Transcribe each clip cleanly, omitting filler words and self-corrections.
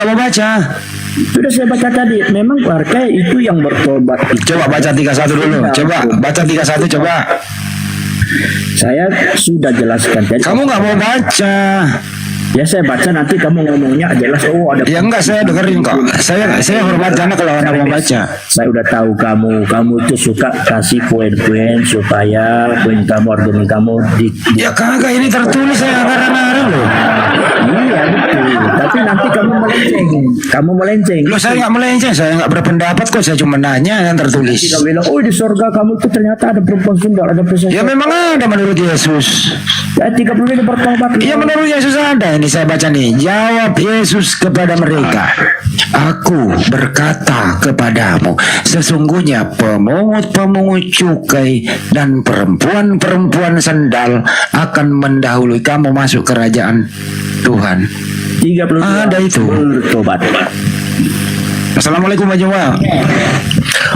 Mau baca? Sudah saya baca tadi. Memang warga itu yang bertobat. Coba baca 31 dulu. Coba baca 31 coba. Saya sudah jelaskan. Jadi, Kamu nggak mau baca? ya saya baca nanti kamu ngomongnya jelas. Oh ada. Ya enggak, saya dengerin kok. Saya hormat karena kalau Anda mau baca. Saya udah tahu kamu itu suka kasih poin-poin supaya poin kamu, argumen kamu Ya kagak, ini tertulis saya ngarang-ngarang loh. Iya betul. Tapi nanti kamu melenceng. Loh, saya nggak melenceng, saya nggak berpendapat kok. Saya cuma nanya yang tertulis. Tidak bilang, oh di surga kamu itu ternyata ada perempuan sundal, ada prinsip. Ya memang ada menurut Yesus. 30 ini bertobat. Ya menurut Yesus ada. Ini saya baca nih. Jawab Yesus kepada mereka, Aku berkata kepadamu, sesungguhnya pemungut-pemungut cukai dan perempuan-perempuan sendal akan mendahului kamu masuk kerajaan Tuhan. 30 Ada itu. bertobat. Assalamualaikum Pak Jamal.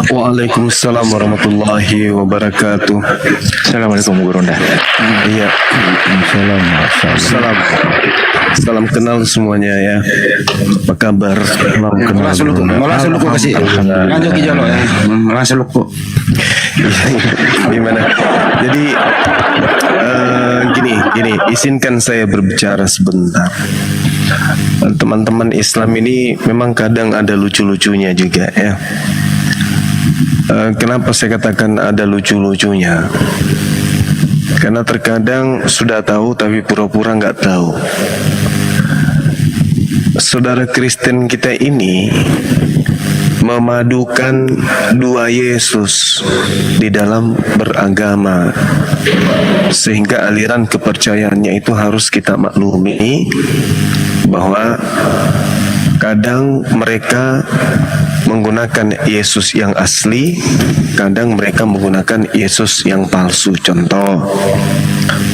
Waalaikumsalam warahmatullahi wabarakatuh. Assalamualaikum Guru Ronda. Iya. Salam kenal semuanya ya. Apa kabar? Salam kenal. Malah suluk kasih. Lanjut ke jalan ya. Malah suluk. Gimana? Jadi gini, izinkan saya berbicara sebentar. Teman-teman Islam ini memang kadang ada lucu-lucunya juga ya. Kenapa saya katakan ada lucu-lucunya? Karena terkadang sudah tahu tapi pura-pura nggak tahu. Saudara Kristen kita ini memadukan dua Yesus di dalam beragama, sehingga aliran kepercayaannya itu harus kita maklumi bahwa kadang mereka menggunakan Yesus yang asli, kadang mereka menggunakan Yesus yang palsu. Contoh,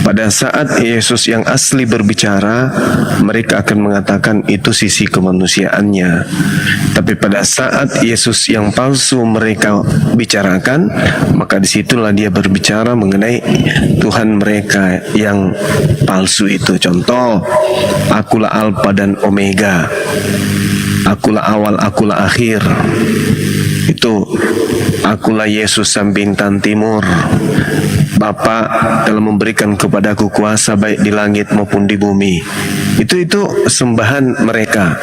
pada saat Yesus yang asli berbicara, mereka akan mengatakan itu sisi kemanusiaannya. Tapi pada saat Yesus yang palsu mereka bicarakan, maka disitulah dia berbicara mengenai Tuhan mereka yang palsu itu. Contoh, akulah Alfa dan Omega, akulah awal, akulah akhir. Itu akulah Yesus sang bintang timur. Bapa telah memberikan kepadaku kuasa baik di langit maupun di bumi. Itu sembahan mereka.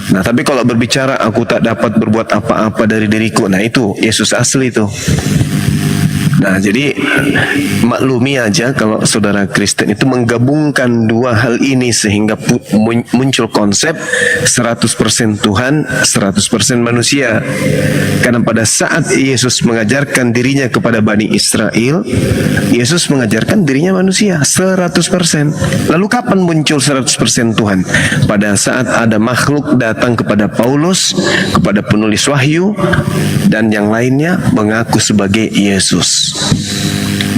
Nah, tapi kalau berbicara aku tak dapat berbuat apa-apa dari diriku, nah itu Yesus asli itu. Nah, jadi maklumi aja kalau saudara Kristen itu menggabungkan dua hal ini sehingga muncul konsep 100% Tuhan, 100% manusia. Karena pada saat Yesus mengajarkan dirinya kepada Bani Israel, Yesus mengajarkan dirinya manusia 100%. Lalu kapan muncul 100% Tuhan? Pada saat ada makhluk datang kepada Paulus, kepada penulis wahyu dan yang lainnya mengaku sebagai Yesus.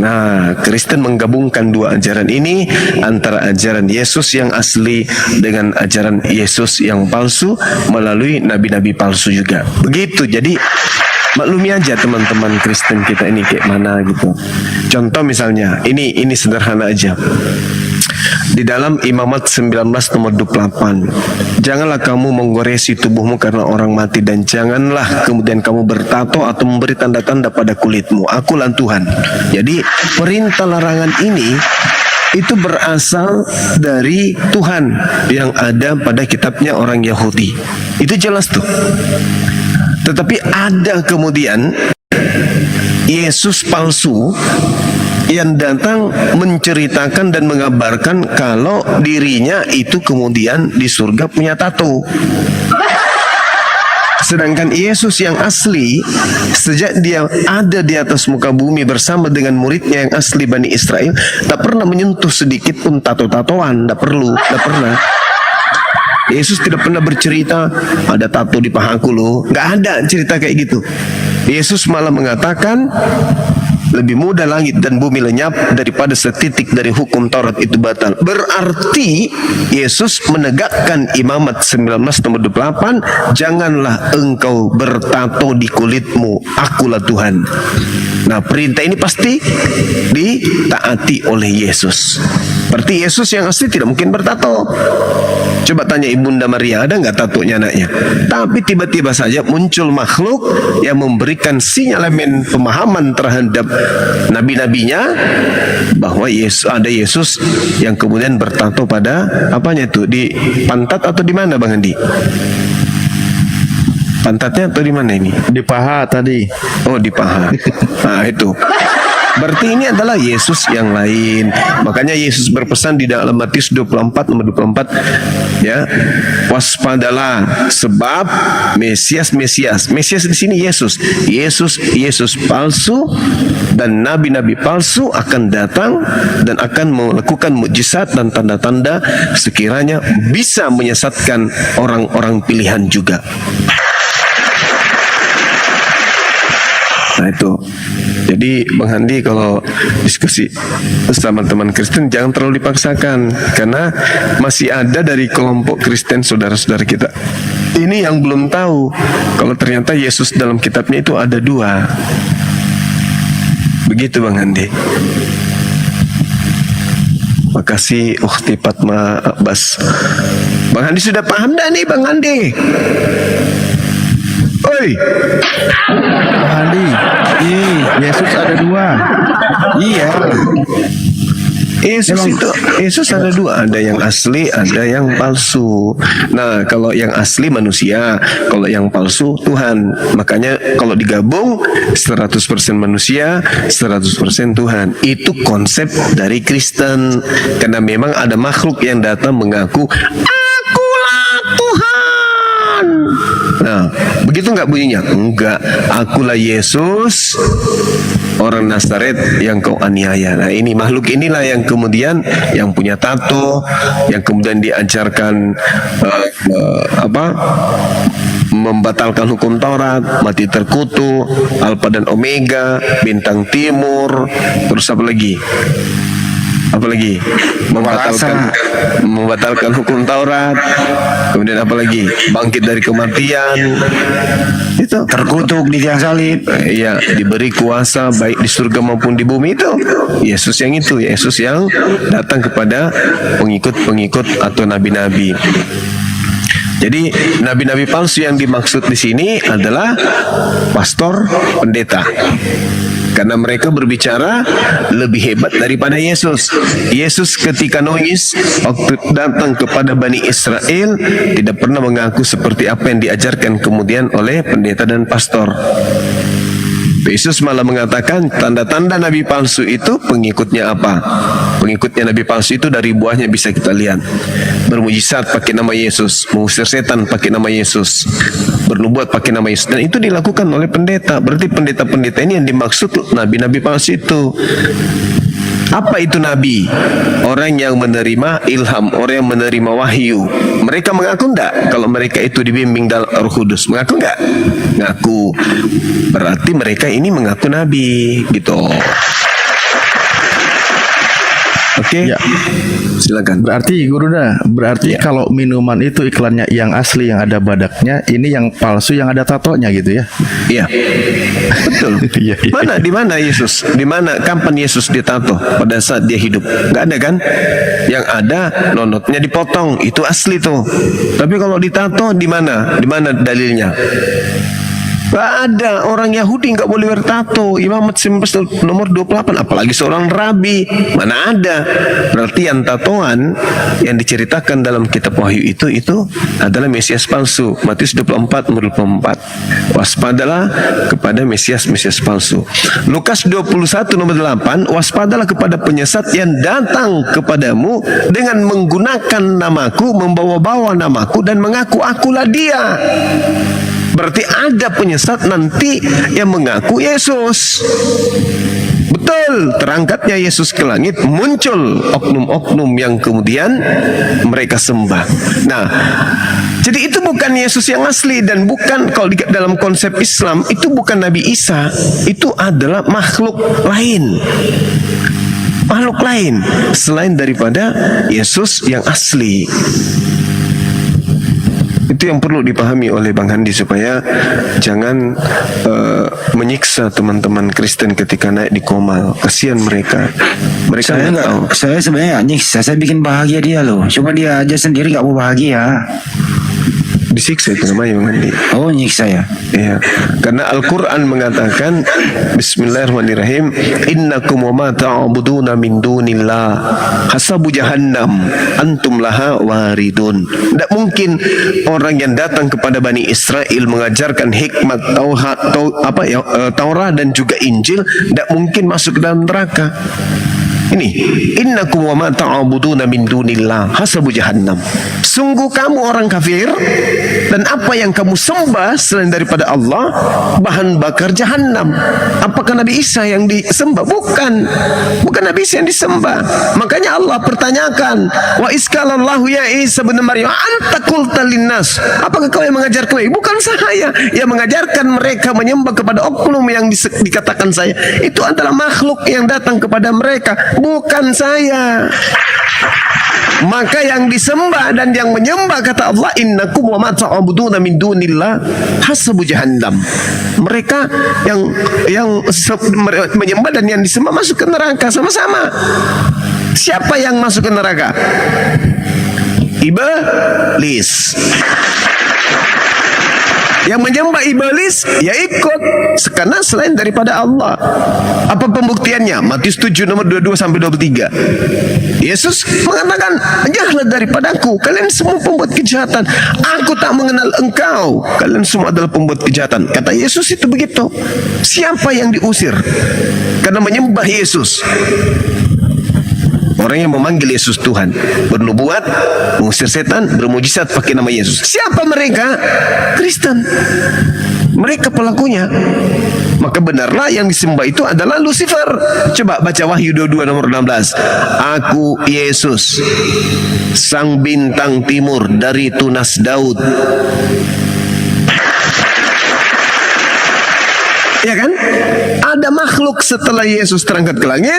Nah, Kristen menggabungkan dua ajaran ini, antara ajaran Yesus yang asli dengan ajaran Yesus yang palsu melalui nabi-nabi palsu juga. Begitu. Jadi maklumi aja teman-teman Kristen kita ini kayak mana gitu. Contoh misalnya, ini sederhana aja. Di dalam Imamat 19 nomor 28, janganlah kamu menggoresi tubuhmu karena orang mati, dan janganlah kemudian kamu bertato atau memberi tanda-tanda pada kulitmu. Akulah Tuhan. Jadi perintah larangan ini itu berasal dari Tuhan yang ada pada kitabnya orang Yahudi. Itu jelas tuh. Tetapi ada kemudian Yesus palsu yang datang menceritakan dan mengabarkan kalau dirinya itu kemudian di surga punya tato. Sedangkan Yesus yang asli, sejak dia ada di atas muka bumi bersama dengan muridnya yang asli Bani Israel, tak pernah menyentuh sedikit pun tato-tatoan. Tak pernah. Yesus tidak pernah bercerita ada tato di pahaku loh. Gak ada cerita kayak gitu. Yesus malah mengatakan lebih mudah langit dan bumi lenyap daripada setitik dari hukum Taurat itu batal. Berarti Yesus menegakkan Imamat 19 nomor 28, janganlah engkau bertato di kulitmu, akulah Tuhan. Nah, perintah ini pasti ditaati oleh Yesus. Berarti Yesus yang asli tidak mungkin bertato. Coba tanya Ibunda Maria, ada nggak tatonya anaknya? Tapi tiba-tiba saja muncul makhluk yang memberikan sinyalemen pemahaman terhadap nabi-nabinya bahwa ada Yesus yang kemudian bertato pada apanya itu, di pantat atau di mana Bang Andi? Pantatnya atau di mana ini? Di paha tadi. Oh, di paha. Nah, itu. Berarti ini adalah Yesus yang lain. Makanya Yesus berpesan di dalam Matius 24 nomor 24, ya, waspadalah sebab Mesias di sini Yesus palsu dan nabi-nabi palsu akan datang dan akan melakukan mukjizat dan tanda-tanda sekiranya bisa menyesatkan orang-orang pilihan juga. Nah itu. Jadi Bang Handi kalau diskusi bersama teman Kristen jangan terlalu dipaksakan, karena masih ada dari kelompok Kristen saudara-saudara kita ini yang belum tahu kalau ternyata Yesus dalam kitabnya itu ada dua. Begitu Bang Handi. Makasih Ukhti Fatma Abbas. Bang Handi sudah paham dah nih Bang Handi? Oi, Andi, Yesus ada dua. Iya. Yesus ada dua, ada yang asli, ada yang palsu. Nah, kalau yang asli manusia, kalau yang palsu Tuhan. Makanya kalau digabung 100% manusia, 100% Tuhan. Itu konsep dari Kristen. Karena memang ada makhluk yang datang mengaku akulah Tuhan. Nah, begitu nggak bunyinya? Enggak, akulah Yesus, orang Nazaret yang kau aniaya. Nah, ini makhluk inilah yang kemudian yang punya tato, yang kemudian diajarkan membatalkan hukum Taurat, mati terkutuk, Alfa dan Omega, bintang timur, terus apa lagi? Apalagi membatalkan hukum Taurat, kemudian apalagi bangkit dari kematian, itu Terkutuk di tiang salib. iya, diberi kuasa baik di surga maupun di bumi. Itu Yesus yang datang kepada pengikut-pengikut atau nabi-nabi. Jadi nabi-nabi palsu yang dimaksud di sini adalah pastor, pendeta. Karena mereka berbicara lebih hebat daripada Yesus. Yesus ketika nangis waktu datang kepada Bani Israel tidak pernah mengaku seperti apa yang diajarkan kemudian oleh pendeta dan pastor. Yesus malah mengatakan tanda-tanda nabi palsu itu pengikutnya apa? Pengikutnya nabi palsu itu dari buahnya bisa kita lihat. Bermujizat pakai nama Yesus, mengusir setan pakai nama Yesus, bernubuat pakai nama Yesus, dan itu dilakukan oleh pendeta. Berarti pendeta-pendeta ini yang dimaksud nabi-nabi palsu itu. Apa itu nabi? Orang yang menerima ilham, orang yang menerima wahyu. Mereka mengaku enggak kalau mereka itu dibimbing dalam Roh Kudus? Mengaku enggak? Ngaku. Berarti mereka ini mengaku nabi, gitu. Oke, Ya. silakan. Berarti kalau minuman itu iklannya yang asli yang ada badaknya, ini yang palsu yang ada tatonya gitu ya. Iya, betul. Iya, iya. Mana, di mana Yesus? Di mana, kapan Yesus ditato? Pada saat dia hidup? Nggak ada kan? Yang ada nonotnya dipotong, itu asli tuh. Tapi kalau ditato di mana? Di mana dalilnya? Nggak ada. Orang Yahudi nggak boleh bertato. Imamat 19 nomor 28. Apalagi seorang rabi. Mana ada. Berarti yang tatoan yang diceritakan dalam kitab Wahyu itu adalah Mesias palsu. Matius 24 nomor 24. Waspadalah kepada Mesias palsu. Lukas 21 nomor 8. Waspadalah kepada penyesat yang datang kepadamu dengan menggunakan namaku, membawa-bawa namaku dan mengaku akulah dia. Berarti ada penyesat nanti yang mengaku Yesus. Betul, terangkatnya Yesus ke langit, muncul oknum-oknum yang kemudian mereka sembah. Nah, jadi itu bukan Yesus yang asli, dan bukan, kalau dalam konsep Islam itu bukan Nabi Isa, itu adalah makhluk lain. Makhluk lain selain daripada Yesus yang asli. Itu yang perlu dipahami oleh Bang Handi supaya jangan menyiksa teman-teman Kristen ketika naik di Komal. Kasihan mereka. Mereka Saya nggak tahu. saya sebenarnya nggak nyiksa, saya bikin bahagia dia loh. Cuma dia aja sendiri nggak mau bahagia. Disiksa itu namanya Bang Handi. Oh, nyiksa ya. Ya, karena Al-Quran mengatakan Bismillahirrahmanirrahim, innakum wa ma ta'buduna min dunillah hasabu jahannam antum laha waridun. Tidak mungkin orang yang datang kepada Bani Israel mengajarkan hikmat Taurat dan juga Injil tidak mungkin masuk ke dalam neraka. Ini innakum wa ma ta'buduna min dunillah hasabu jahannam. Sungguh kamu orang kafir dan apa yang kamu sembah selain daripada Allah bahan bakar jahannam. Apakah Nabi Isa yang disembah? Bukan Nabi Isa yang disembah. Makanya Allah pertanyakan, wa iskalallahu ya Isa bin Maryam anta qulta linnas, apakah kau yang mengajarkan mereka? Bukan saya yang mengajarkan mereka menyembah kepada oknum yang dikatakan saya. Itu adalah makhluk yang datang kepada mereka, bukan saya. Maka yang disembah dan yang menyembah, kata Allah, innakum wa ma ta'buduna min dunillah hasabu jahannam. Mereka yang menyembah dan yang disembah masuk ke neraka sama-sama. Siapa yang masuk ke neraka? Iblis. Yang menyembah iblis ya ikut karena selain daripada Allah. Apa pembuktiannya? Matius 7 nomor 22 sampai 23. Yesus mengatakan, "Jauhlah daripadaku kalian semua pembuat kejahatan. Aku tak mengenal engkau. Kalian semua adalah pembuat kejahatan." Kata Yesus itu begitu. Siapa yang diusir karena menyembah Yesus? Orang yang memanggil Yesus Tuhan, bernubuat, mengusir setan, bermujizat pakai nama Yesus. Siapa mereka? Kristen. Mereka pelakunya. Maka benarlah yang disembah itu adalah Lucifer. Coba baca Wahyu 22 nomor 16. Aku Yesus, sang bintang timur dari tunas Daud. Ya kan? Ada makhluk setelah Yesus terangkat ke langit,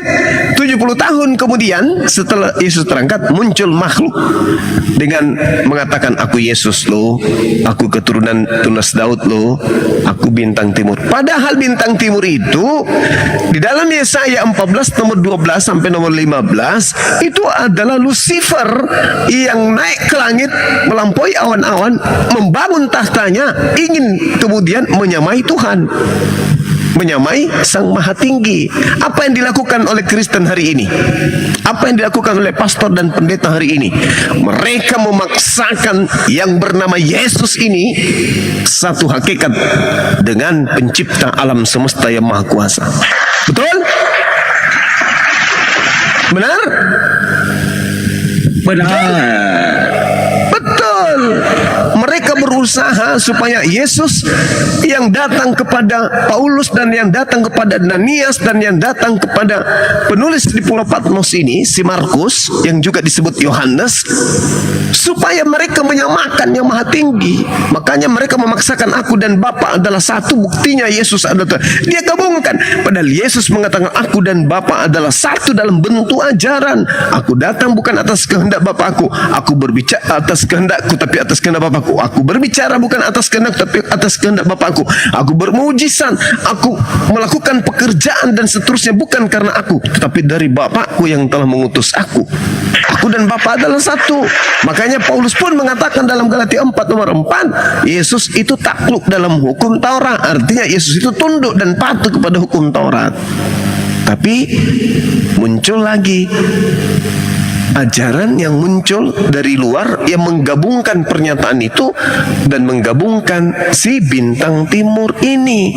70 tahun kemudian setelah Yesus terangkat muncul makhluk dengan mengatakan, aku Yesus loh, aku keturunan tunas Daud loh, aku bintang timur. Padahal bintang timur itu di dalam Yesaya 14 nomor 12 sampai nomor 15 itu adalah Lucifer yang naik ke langit melampaui awan-awan, membangun tahtanya, ingin kemudian menyamai Tuhan, menyamai Sang Maha Tinggi. Apa yang dilakukan oleh Kristen hari ini? Apa yang dilakukan oleh pastor dan pendeta hari ini? Mereka memaksakan yang bernama Yesus ini satu hakikat dengan pencipta alam semesta yang maha kuasa. Betul? Benar? Benar. Betul. Mereka berusaha supaya Yesus yang datang kepada Paulus dan yang datang kepada Ananias dan yang datang kepada penulis di Pulau Patmos ini, si Markus yang juga disebut Yohanes, supaya mereka menyamakan yang maha tinggi. Makanya mereka memaksakan aku dan Bapa adalah satu. Buktinya Yesus adalah, dia gabungkan. Padahal Yesus mengatakan aku dan Bapa adalah satu dalam bentuk ajaran. Aku datang bukan atas kehendak Bapakku, aku berbicara atas kehendakku tapi atas kehendak Bapakku. Aku berbicara bukan atas kehendak tapi atas kehendak Bapakku. Aku bermujizat, aku melakukan pekerjaan dan seterusnya bukan karena aku, tetapi dari Bapakku yang telah mengutus aku. Aku dan Bapa adalah satu. Makanya Paulus pun mengatakan dalam Galatia 4 nomor 4, Yesus itu takluk dalam hukum Taurat. Artinya Yesus itu tunduk dan patuh kepada hukum Taurat. Tapi muncul lagi ajaran yang muncul dari luar yang menggabungkan pernyataan itu dan menggabungkan si bintang timur ini.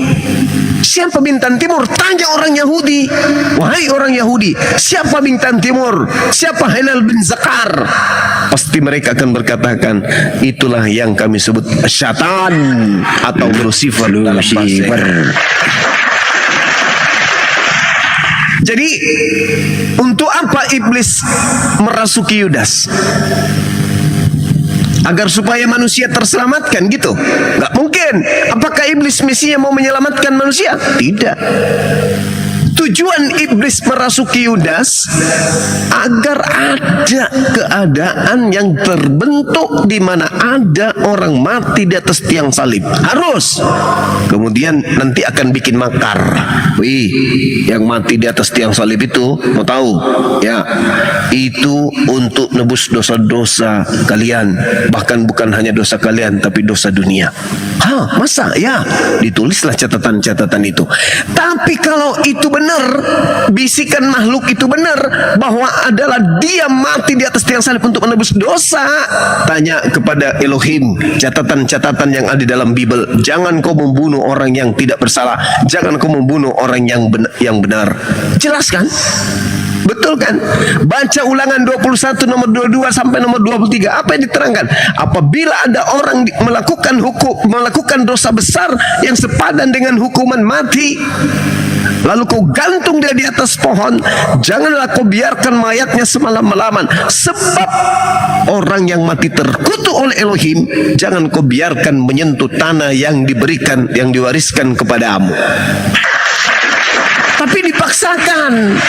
Siapa bintang timur? Tanya orang Yahudi. Wahai orang Yahudi, siapa bintang timur? Siapa Hilal bin Zakar? Pasti mereka akan berkatakan, itulah yang kami sebut syaitan atau Lucifer dalam bahasa Inggris. Jadi untuk apa iblis merasuki Yudas? Agar supaya manusia terselamatkan gitu? Gak mungkin. Apakah iblis misinya mau menyelamatkan manusia? Tidak. Tujuan iblis merasuki Yudas agar ada keadaan yang terbentuk di mana ada orang mati di atas tiang salib. Harus. Kemudian nanti akan bikin makar. Wih, yang mati di atas tiang salib itu, mau tahu? Ya, itu untuk nebus dosa-dosa kalian. Bahkan bukan hanya dosa kalian, tapi dosa dunia. Hah, masa? Ya, ditulislah catatan-catatan itu. Tapi kalau itu benar, bisikan makhluk itu benar, bahwa adalah dia mati di atas tiang salib untuk menebus dosa, tanya kepada Elohim, catatan-catatan yang ada di dalam Bible. Jangan kau membunuh orang yang tidak bersalah. Jangan kau membunuh orang yang benar. Jelas kan? Betul kan? Baca Ulangan 21 nomor 22 sampai nomor 23. Apa yang diterangkan? Apabila ada orang melakukan dosa besar yang sepadan dengan hukuman mati, lalu kau gantung dia di atas pohon, janganlah kau biarkan mayatnya semalam-malaman. Sebab orang yang mati terkutuk oleh Elohim, jangan kau biarkan menyentuh tanah yang diwariskan kepadamu. Tapi dipaksakan.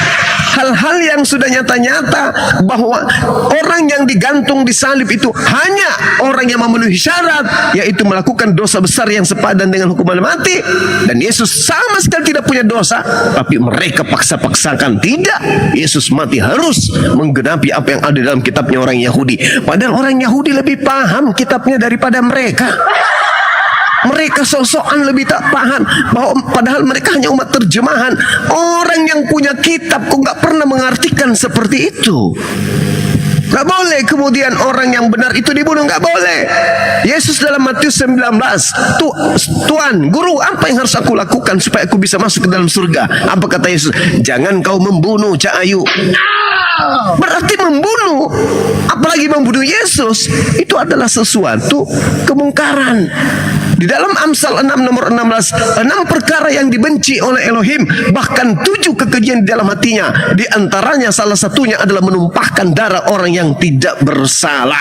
Hal-hal yang sudah nyata-nyata bahwa orang yang digantung di salib itu hanya orang yang memenuhi syarat, yaitu melakukan dosa besar yang sepadan dengan hukuman mati. Dan Yesus sama sekali tidak punya dosa, tapi mereka paksa-paksakan. Tidak, Yesus mati harus menggenapi apa yang ada dalam kitabnya orang Yahudi. Padahal orang Yahudi lebih paham kitabnya daripada mereka. Mereka sok-sokan lebih tak paham bahwa padahal mereka hanya umat terjemahan. Orang yang punya kitab kok nggak pernah mengartikan seperti itu. Gak boleh kemudian orang yang benar itu dibunuh, gak boleh. Yesus dalam Matius 19, Tuhan, Guru, apa yang harus aku lakukan supaya aku bisa masuk ke dalam surga? Apa kata Yesus? Jangan kau membunuh, Cak Ayu. Berarti membunuh, apalagi membunuh Yesus, itu adalah sesuatu kemungkaran. Di dalam Amsal 6 nomor 16, 6 perkara yang dibenci oleh Elohim, bahkan 7 kekejian di dalam hatinya. Di antaranya salah satunya adalah menumpahkan darah orang yang tidak bersalah.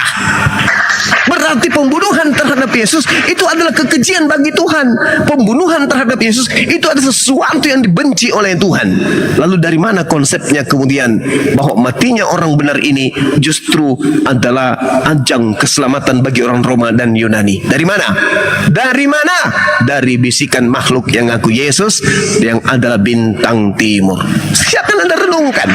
Berarti pembunuhan terhadap Yesus itu adalah kekejian bagi Tuhan. Pembunuhan terhadap Yesus itu adalah sesuatu yang dibenci oleh Tuhan. Lalu dari mana konsepnya kemudian bahwa matinya orang benar ini justru adalah ajang keselamatan bagi orang Roma dan Yunani? Dari mana? Dari mana? Dari bisikan makhluk yang ngaku Yesus, yang adalah bintang timur. Silakan Anda renungkan.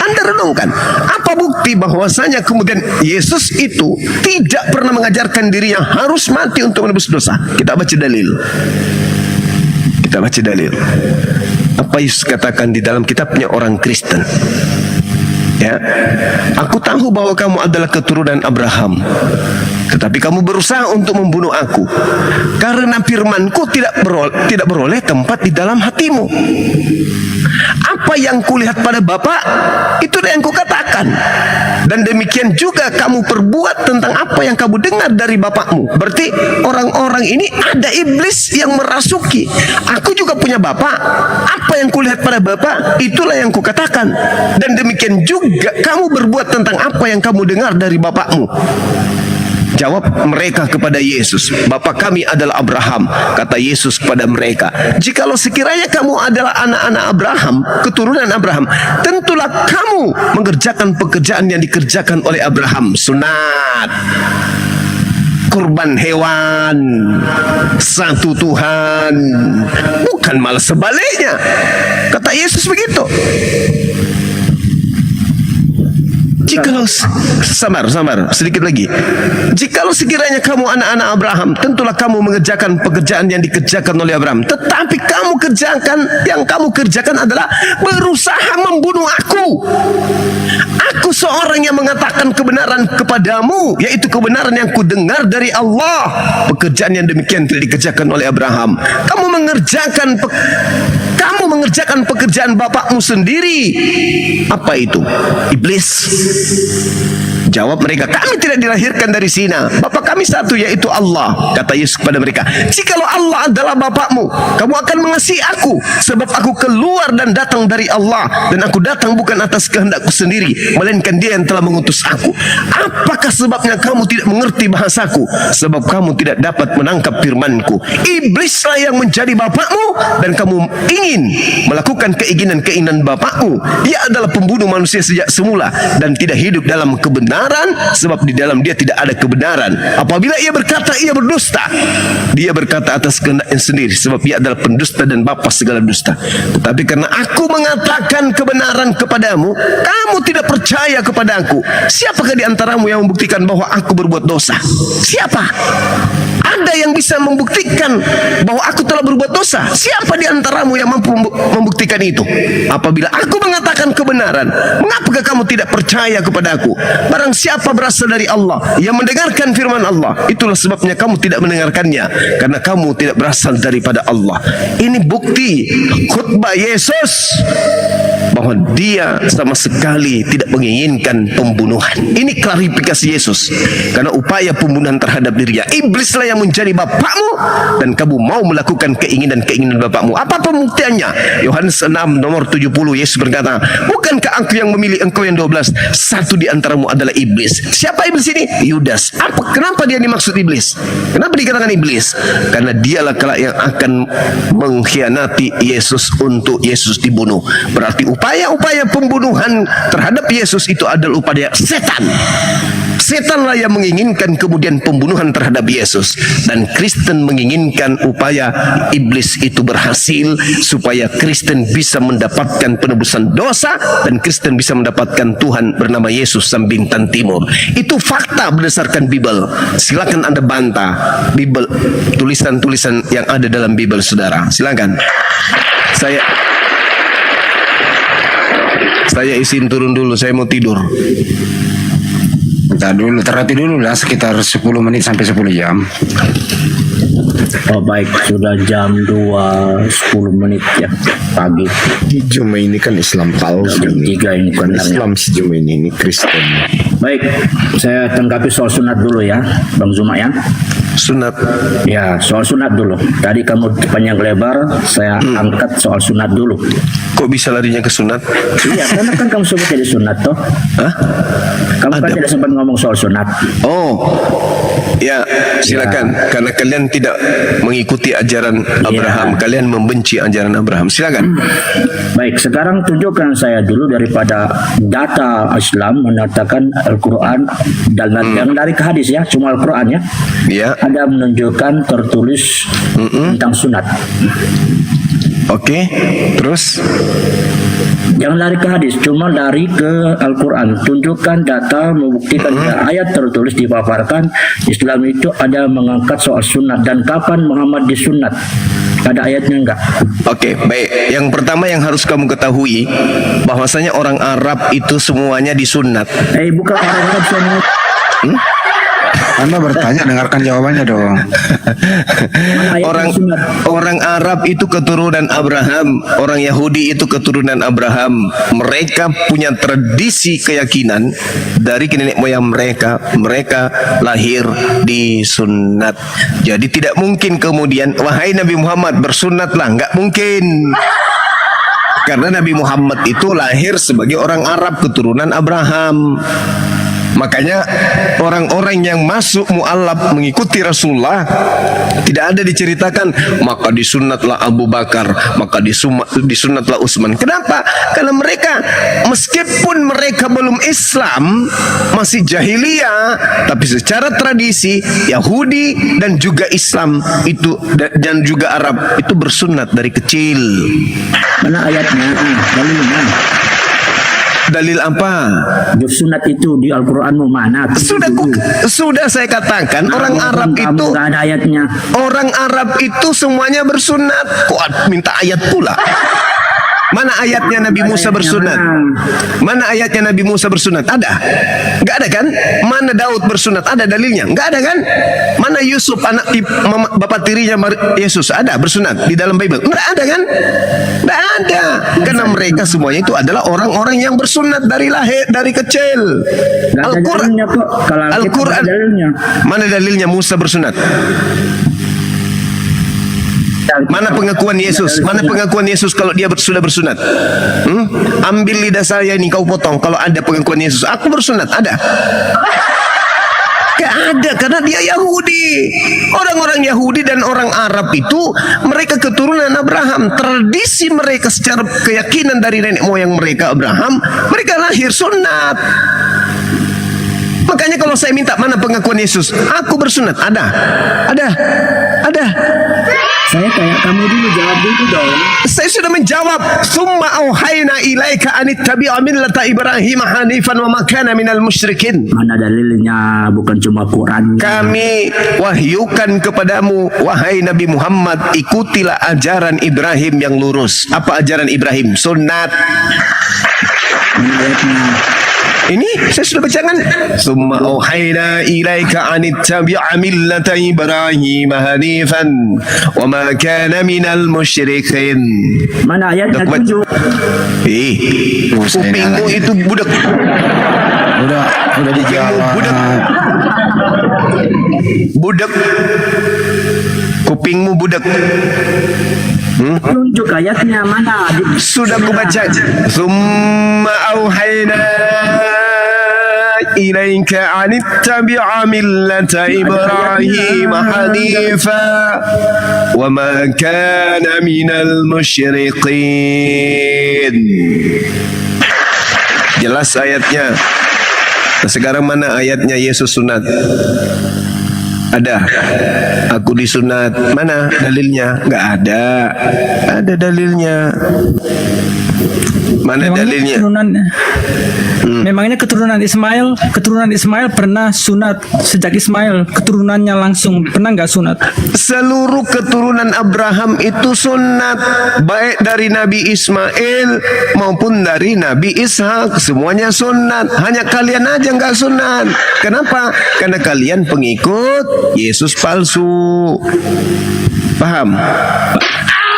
Anda renungkan, apa bukti bahwasanya kemudian Yesus itu tidak pernah mengajarkan dirinya harus mati untuk menebus dosa? Kita baca dalil. Kita baca dalil. Apa Yesus katakan di dalam kitabnya orang Kristen? Ya, aku tahu bahwa kamu adalah keturunan Abraham, tetapi kamu berusaha untuk membunuh aku, karena firmanku tidak beroleh tempat di dalam hatimu. Apa yang kulihat pada Bapa, itulah yang kukatakan. Dan demikian juga kamu perbuat tentang apa yang kamu dengar dari bapakmu. Berarti orang-orang ini ada iblis yang merasuki. Aku juga punya bapak. Apa yang kulihat pada bapak, itulah yang kukatakan. Dan demikian juga kamu berbuat tentang apa yang kamu dengar dari bapakmu. Jawab mereka kepada Yesus, Bapa kami adalah Abraham. Kata Yesus kepada mereka, jikalau sekiranya kamu adalah anak-anak Abraham, keturunan Abraham, tentulah kamu mengerjakan pekerjaan yang dikerjakan oleh Abraham. Sunat, kurban hewan, satu Tuhan, bukan malah sebaliknya. Kata Yesus begitu. Jikalau samar sedikit lagi. Jikalau sekiranya kamu anak-anak Abraham, tentulah kamu mengerjakan pekerjaan yang dikerjakan oleh Abraham. Tetapi yang kamu kerjakan adalah berusaha membunuh aku. Aku seorang yang mengatakan kebenaran kepadamu, yaitu kebenaran yang kudengar dari Allah. Pekerjaan yang demikian tidak dikerjakan oleh Abraham. Kamu mengerjakan pekerjaan bapakmu sendiri. Apa itu? Iblis. Jawab mereka, kami tidak dilahirkan dari zina. Bapa kami satu, yaitu Allah. Kata Yesus kepada mereka, jikalau Allah adalah bapakmu, kamu akan mengasihi aku, sebab aku keluar dan datang dari Allah, dan aku datang bukan atas kehendakku sendiri, melainkan Dia yang telah mengutus aku. Apakah sebabnya kamu tidak mengerti bahasaku? Sebab kamu tidak dapat menangkap firmanku. Iblislah yang menjadi bapakmu, dan kamu ingin melakukan keinginan-keinginan bapakmu. Dia adalah pembunuh manusia sejak semula, dan tidak hidup dalam kebenaran, sebab di dalam dia tidak ada kebenaran. Apabila ia berkata ia berdusta, dia berkata atas kehendaknya sendiri, sebab ia adalah pendusta dan bapa segala dusta. Tetapi karena aku mengatakan kebenaran kepadamu, kamu tidak percaya kepadaku. Siapakah di antaramu yang membuktikan bahwa aku berbuat dosa? Siapa? Ada yang bisa membuktikan bahwa aku telah berbuat dosa? Siapa di antaramu yang mampu membuktikan itu? Apabila aku mengatakan kebenaran, mengapakah kamu tidak percaya kepadaku? Barang siapa berasal dari Allah, yang mendengarkan firman Allah, itulah sebabnya kamu tidak mendengarkannya, karena kamu tidak berasal daripada Allah. Ini bukti khutbah Yesus bahwa dia sama sekali tidak menginginkan pembunuhan. Ini klarifikasi Yesus, karena upaya pembunuhan terhadap dirinya. Iblislah yang menjadi bapakmu, dan kamu mau melakukan keinginan-keinginan bapakmu. Apa pembuktiannya? Yohanes 6 nomor 70, Yesus berkata, bukankah aku yang memilih engkau yang 12? Satu di antaramu adalah iblis. Siapa iblis ini? Yudas. Kenapa dia dimaksud iblis? Kenapa dikatakan iblis? Karena dialah kelak yang akan mengkhianati Yesus untuk Yesus dibunuh. Berarti upaya-upaya pembunuhan terhadap Yesus itu adalah upaya setan. Setanlah yang menginginkan kemudian pembunuhan terhadap Yesus, dan Kristen menginginkan upaya iblis itu berhasil, supaya Kristen bisa mendapatkan penebusan dosa, dan Kristen bisa mendapatkan Tuhan bernama Yesus sang bintang timur. Itu fakta berdasarkan Bible. Silakan Anda bantah Bible, tulisan-tulisan yang ada dalam Bible saudara. Silakan. Saya izin turun dulu, saya mau tidur. Bentar dulu, terhati dulu lah, sekitar 10 menit sampai 10 jam. Oh baik, sudah jam 2:10 ya pagi. Juma ini kan Islam palsu Jam 3 ini bukan sebenarnya. Islam si Juma ini Kristen. Baik, saya tanggapi soal sunat dulu ya, Bang Zuma ya. Sunat. Ya, soal sunat dulu. Tadi kamu panjang lebar, saya angkat soal sunat dulu. Kok bisa larinya ke sunat? Iya, karena kan kamu sebut jadi sunat toh. Hah? Kamu kan Ada. tidak sempat ngomong soal sunat. Oh, ya silakan. Karena kalian tidak mengikuti ajaran Abraham, kalian membenci ajaran Abraham. Silakan. Baik, sekarang tunjukkan saya dulu daripada data Islam menatakan Al-Quran dan yang dari ke hadis ya, cuma Al-Quran ya. Ya, Ada menunjukkan tertulis tentang sunat. oke. Terus? Jangan lari ke hadis, cuma lari ke Al-Quran. Tunjukkan data membuktikan ayat tertulis dipaparkan Islam itu ada mengangkat soal sunat, dan kapan Muhammad disunat. Ada ayatnya enggak? Oke, baik. Yang pertama yang harus kamu ketahui, bahwasanya orang Arab itu semuanya disunat. Bukan orang Arab semua. Anda bertanya, dengarkan jawabannya dong. Mana ayat Orang sunat? orang Arab itu keturunan Abraham, orang Yahudi itu keturunan Abraham. Mereka punya tradisi keyakinan dari nenek moyang mereka. Mereka lahir di sunat. Jadi tidak mungkin kemudian wahai Nabi Muhammad bersunatlah, nggak mungkin. Karena Nabi Muhammad itu lahir sebagai orang Arab keturunan Abraham. Makanya orang-orang yang masuk mu'alaf mengikuti Rasulullah tidak ada diceritakan maka disunatlah Abu Bakar, maka disunatlah Utsman. Kenapa? Karena mereka meskipun mereka belum Islam, masih jahiliyah, tapi secara tradisi Yahudi dan juga Islam itu dan juga Arab itu bersunat dari kecil. Mana ayatnya? Dalilnya. Dalil apa? Sunat itu di Al-Quranmu mana? Sudah saya katakan orang Arab itu Nggak ada ayatnya. orang Arab itu semuanya bersunat. Kok minta ayat pula? Mana ayatnya Nabi Musa bersunat? Mana ayatnya Nabi Musa bersunat? Ada? Enggak ada kan? Mana Daud bersunat? Ada dalilnya? Enggak ada kan? Mana Yusuf bapak tirinya Yesus? Ada bersunat di dalam Bible? Enggak ada kan? Enggak ada. Karena mereka semuanya itu adalah orang-orang yang bersunat dari lahir, dari kecil. Al-Quran. Al-Quran. Mana dalilnya Musa bersunat? Mana pengakuan Yesus? Mana pengakuan Yesus kalau dia sudah bersunat? Ambil lidah saya ini kau potong. Kalau ada pengakuan Yesus, aku bersunat. Ada? Gak ada, karena dia Yahudi. Orang-orang Yahudi dan orang Arab itu mereka keturunan Abraham. Tradisi mereka secara keyakinan dari nenek moyang mereka Abraham, mereka lahir sunat. Makanya kalau saya minta mana pengakuan Yesus, aku bersunat. Ada? Ada? Ada? Saya kayak kamu dulu, jawab dulu dong. Saya sudah menjawab. Summa auhayna ilaika anittabi'a millata Ibrahim hanifan wa ma kana minal musyrikin. Mana dalilnya? Bukan cuma Quran. Kami wahyukan kepadamu, wahai Nabi Muhammad, ikutilah ajaran Ibrahim yang lurus. Apa ajaran Ibrahim? Sunnat. Ini saya sudah bacakan. Summa auhayna ilaika anittabi'a millata Ibrahim hanifan wa ma kana minal musyrikin. Mana ayatnya tunjuk? Kupingmu itu budak. Udah dijawab. Budak. Kupingmu budak. Tunjuk ayatnya mana? Sudah aku baca. Summa auhayna ilaika anittabi'a millata Ibrahim hanifa wa ma kana minal musyrikin. Jelas ayatnya. Nah, sekarang mana ayatnya Yesus sunat? Ada. Aku disunat. Mana dalilnya? Enggak ada. Ada dalilnya. Mana dalilnya? Memangnya keturunan Ismail pernah sunat sejak Ismail keturunannya langsung pernah nggak sunat? Seluruh keturunan Abraham itu sunat, baik dari Nabi Ismail maupun dari Nabi Ishak, semuanya sunat. Hanya kalian aja nggak sunat. Kenapa? Karena kalian pengikut Yesus palsu. Paham?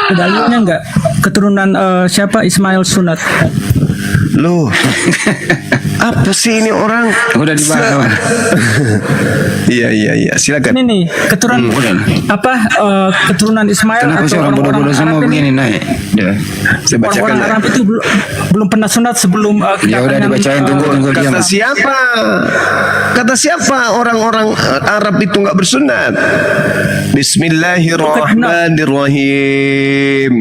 Dalilnya nggak keturunan siapa Ismail sunat? Loh, apa sih ini orang? Udah dibahas. Iya, silakan. Ini nih keturunan keturunan Ismail. Kenapa sih orang bodoh-bodoh semua begini naik? Saya bacakan. Orang Arab itu belum pernah sunat sebelum Ya udah dibacain, tunggu diam. Kata siapa? Kata siapa orang-orang Arab itu nggak bersunat? Bismillahirrahmanirrahim.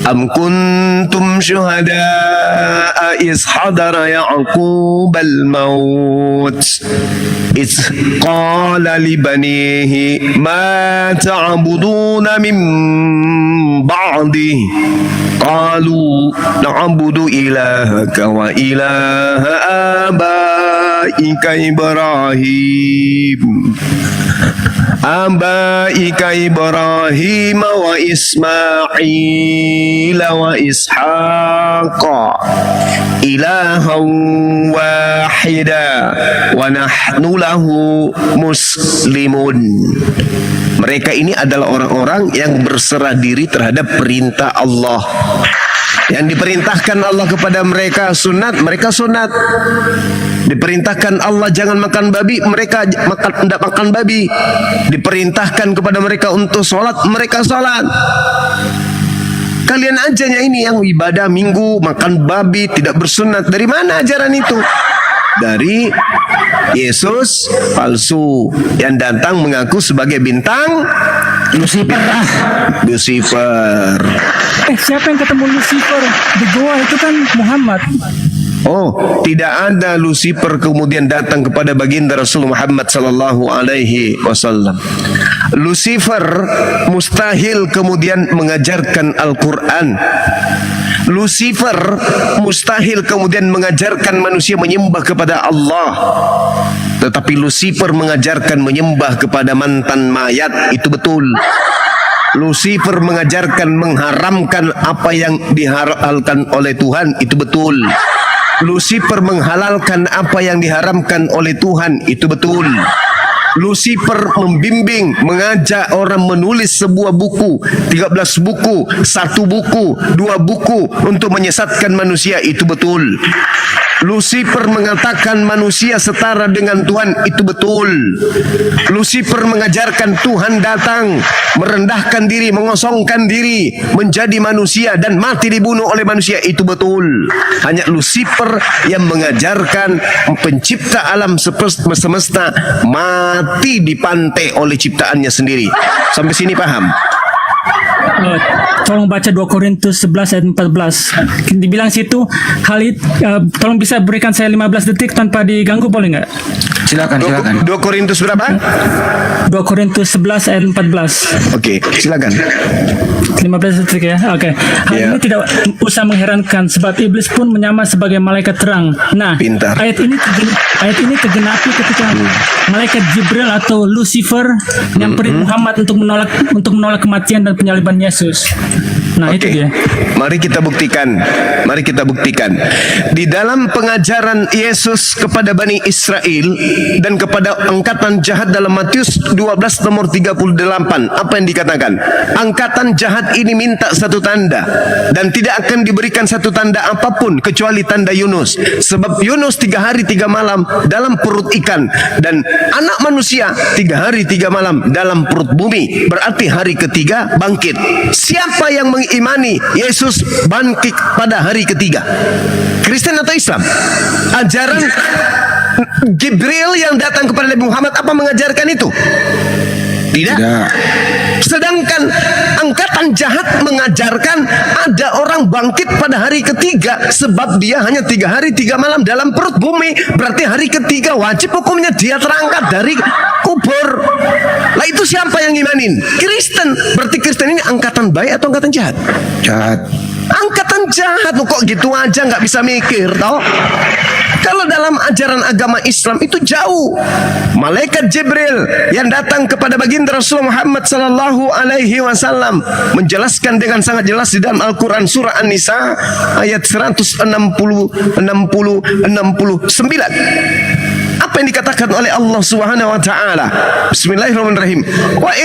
Am kuntum syuhada'a is hadara Ya'qub al-maut is qala li banihi ma ta'buduna min ba'di qalu na'budu ilahaka wa ilaha abaika Ibrahim wa Ismail wa Ishaq ilahan wahida wa nahnu lahu muslimun. Mereka ini adalah orang-orang yang berserah diri terhadap perintah Allah. Yang diperintahkan Allah kepada mereka sunat, mereka sunat. Diperintahkan Allah jangan makan babi, mereka tidak makan babi. Diperintahkan kepada mereka untuk sholat, mereka sholat. Kalian ajanya ini yang ibadah minggu, makan babi, tidak bersunat. Dari mana ajaran itu? Dari Yesus palsu yang datang mengaku sebagai bintang Lucifer. Siapa yang ketemu Lucifer di goa itu kan Muhammad. Oh, tidak ada Lucifer kemudian datang kepada baginda Rasul Muhammad sallallahu alaihi wasallam. Lucifer mustahil kemudian mengajarkan Al-Quran. Lucifer mustahil kemudian mengajarkan manusia menyembah kepada Allah. Tetapi Lucifer mengajarkan menyembah kepada mantan mayat, itu betul. Lucifer mengajarkan mengharamkan apa yang dihalalkan oleh Tuhan, itu betul. Lucifer menghalalkan apa yang diharamkan oleh Tuhan, itu betul. Lucifer membimbing, mengajak orang menulis sebuah buku, 13 buku, 1 buku, 2 buku untuk menyesatkan manusia, itu betul. Lucifer mengatakan manusia setara dengan Tuhan, itu betul. Lucifer mengajarkan Tuhan datang, merendahkan diri, mengosongkan diri, menjadi manusia dan mati dibunuh oleh manusia, itu betul. Hanya Lucifer yang mengajarkan pencipta alam semesta mati dipantai oleh ciptaannya sendiri. Sampai sini paham? Tolong baca 2 Korintus 11 ayat 14. Dibilang situ tolong bisa berikan saya 15 detik tanpa diganggu, boleh nggak? Silakan. 2 Korintus berapa? 2 Korintus 11 ayat 14. Oke, silakan. 15 detik ya. Oke. Hal Ya. ini tidak usah mengherankan sebab iblis pun menyamar sebagai malaikat terang. Nah, Pintar. ayat ini tergenapi ketika malaikat Jibril atau Lucifer nyamperin Muhammad untuk menolak kematian dan penyaliban Yesus. Nah, itu Oke, dia. mari kita buktikan. Mari kita buktikan. Di dalam pengajaran Yesus kepada Bani Israel dan kepada angkatan jahat dalam Matius 12 nomor 38, apa yang dikatakan? Angkatan jahat ini minta satu tanda dan tidak akan diberikan satu tanda apapun kecuali tanda Yunus. Sebab Yunus 3 hari 3 malam dalam perut ikan dan anak manusia 3 hari 3 malam dalam perut bumi. Berarti hari ketiga bangkit. Siapa yang mengimani Yesus bangkit pada hari ketiga? Kristen atau Islam? Ajaran Jibril yang datang kepada Nabi Muhammad apa mengajarkan itu? Tidak. Sedangkan angkatan jahat mengajarkan ada orang bangkit pada hari ketiga sebab dia hanya 3 hari 3 malam dalam perut bumi. Berarti hari ketiga wajib hukumnya dia terangkat dari kubur. Lah itu siapa yang imanin? Kristen. Berarti Kristen ini angkatan baik atau angkatan jahat? Jahat. Angkatan jahat. Kok gitu aja nggak bisa mikir toh? Kalau dalam ajaran agama Islam itu jauh. Malaikat Jibril yang datang kepada baginda Rasulullah Muhammad sallallahu alaihi wasallam menjelaskan dengan sangat jelas di dalam Al-Qur'an surah An-Nisa ayat 169. Apa yang dikatakan oleh Allah Subhanahu wa taala? Bismillahirrahmanirrahim. Wa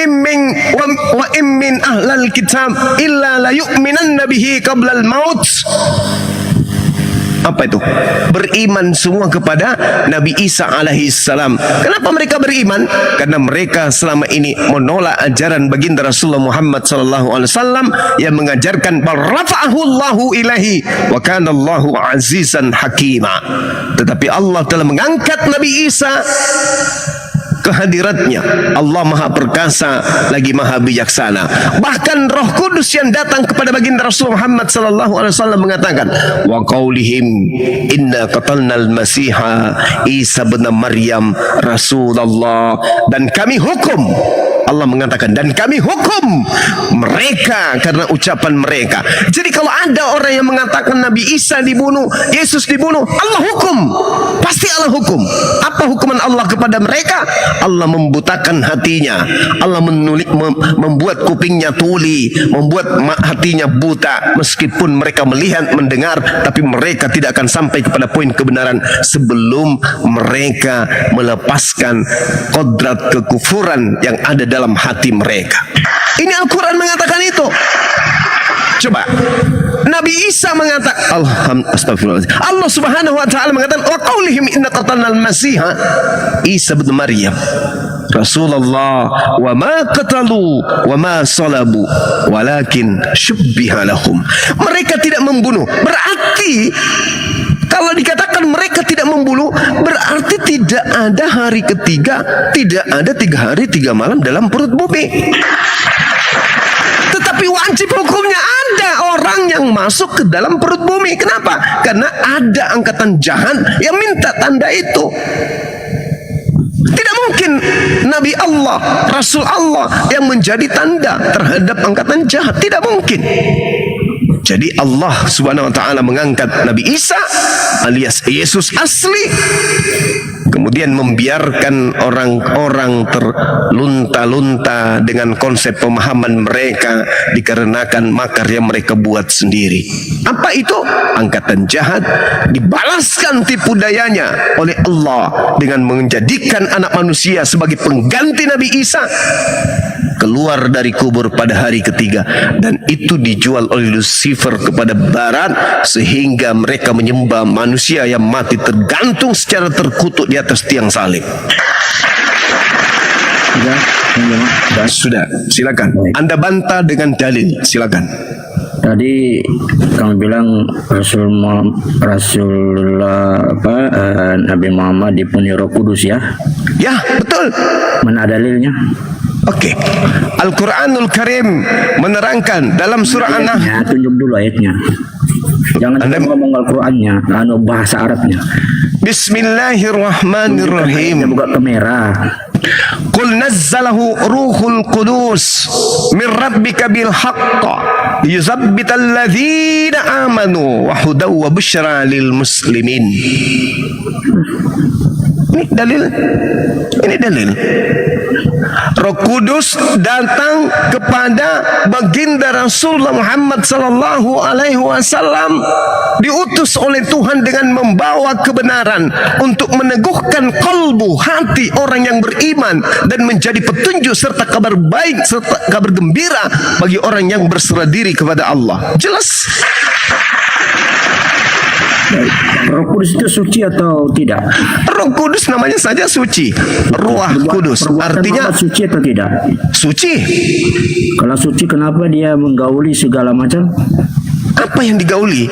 in min ahlal kitab illa la yu'minanna bihi qabla al-maut. Apa itu? Beriman semua kepada Nabi Isa alaihi salam. Kenapa mereka beriman? Karena mereka selama ini menolak ajaran baginda Rasulullah Muhammad sallallahu alaihi wasallam yang mengajarkan barrafa'ahu Allahu ilahi wa kana Allahu azizan hakima. Tetapi Allah telah mengangkat Nabi Isa kehadiratnya. Allah maha perkasa lagi maha bijaksana. Bahkan Roh Kudus yang datang kepada baginda Rasul Muhammad sallallahu alaihi wasallam mengatakan wa qaulihim inna qatalnal masiha Isa bin Maryam Rasulullah, dan kami hukum, Allah mengatakan, dan kami hukum mereka karena ucapan mereka. Jadi kalau ada orang yang mengatakan Nabi Isa dibunuh, Yesus dibunuh, Allah hukum. Pasti Allah hukum. Apa hukuman Allah kepada mereka? Allah membutakan hatinya. Allah membuat kupingnya tuli, membuat hatinya buta. Meskipun mereka melihat, mendengar, tapi mereka tidak akan sampai kepada poin kebenaran sebelum mereka melepaskan kodrat kekufuran yang ada dalam hati mereka. Ini Al-Quran mengatakan itu. Coba Nabi Isa mengatakan astagfirullahaladzim. Allah Subhanahu wa taala mengatakan wa qaulihim inna qatalnal masiha Isa bin Maryam Rasulullah wa ma qatalu wa ma salabu walakin syubbiha lahum. Mereka tidak membunuh. Berarti kalau dikatakan mereka tidak membunuh, berarti tidak ada hari ketiga, tidak ada 3 hari 3 malam dalam perut bumi. Tetapi wajib hukumnya ada orang yang masuk ke dalam perut bumi. Kenapa? Karena ada angkatan jahat yang minta tanda itu. Tidak mungkin Nabi Allah, Rasul Allah yang menjadi tanda terhadap angkatan jahat. Tidak mungkin. Jadi Allah Subhanahu wa taala mengangkat Nabi Isa alias Yesus asli, kemudian membiarkan orang-orang terlunta-lunta dengan konsep pemahaman mereka dikarenakan makar yang mereka buat sendiri. Apa itu? Angkatan jahat dibalaskan tipu dayanya oleh Allah dengan menjadikan anak manusia sebagai pengganti Nabi Isa keluar dari kubur pada hari ketiga, dan itu dijual oleh Lucifer kepada barat sehingga mereka menyembah manusia yang mati tergantung secara terkutuk di atas tiang salib. Sudah, silakan. Anda bantah dengan dalil, silakan. Tadi kamu bilang Nabi Muhammad dipenuhi Roh Kudus ya? Ya, betul. Mana dalilnya? Oke. Al-Quranul Karim menerangkan dalam surah An-Nahl. Ya, tunjuk dulu ayatnya. Jangan ngomong Al-Qurannya, bahasa Arabnya. Bismillahirrahmanirrahim. Dia buka kamera. Qul nazzalahu ruhul qudus min rabbika bil haqq yuzabbital ladzina amanu wa hudaw wa busyra lil muslimin. Ini dalil. Ini dalil. Roh Kudus datang kepada baginda Rasulullah Muhammad sallallahu alaihi wasallam, diutus oleh Tuhan dengan membawa kebenaran untuk meneguhkan kalbu, hati orang yang beriman, dan menjadi petunjuk serta kabar baik serta kabar gembira bagi orang yang berserah diri kepada Allah. Jelas. Roh Kudus itu suci atau tidak? Roh Kudus namanya saja suci. Ruah Kudus artinya suci atau tidak? suci. Kalau suci, kenapa dia menggauli segala macam? Apa yang digauli?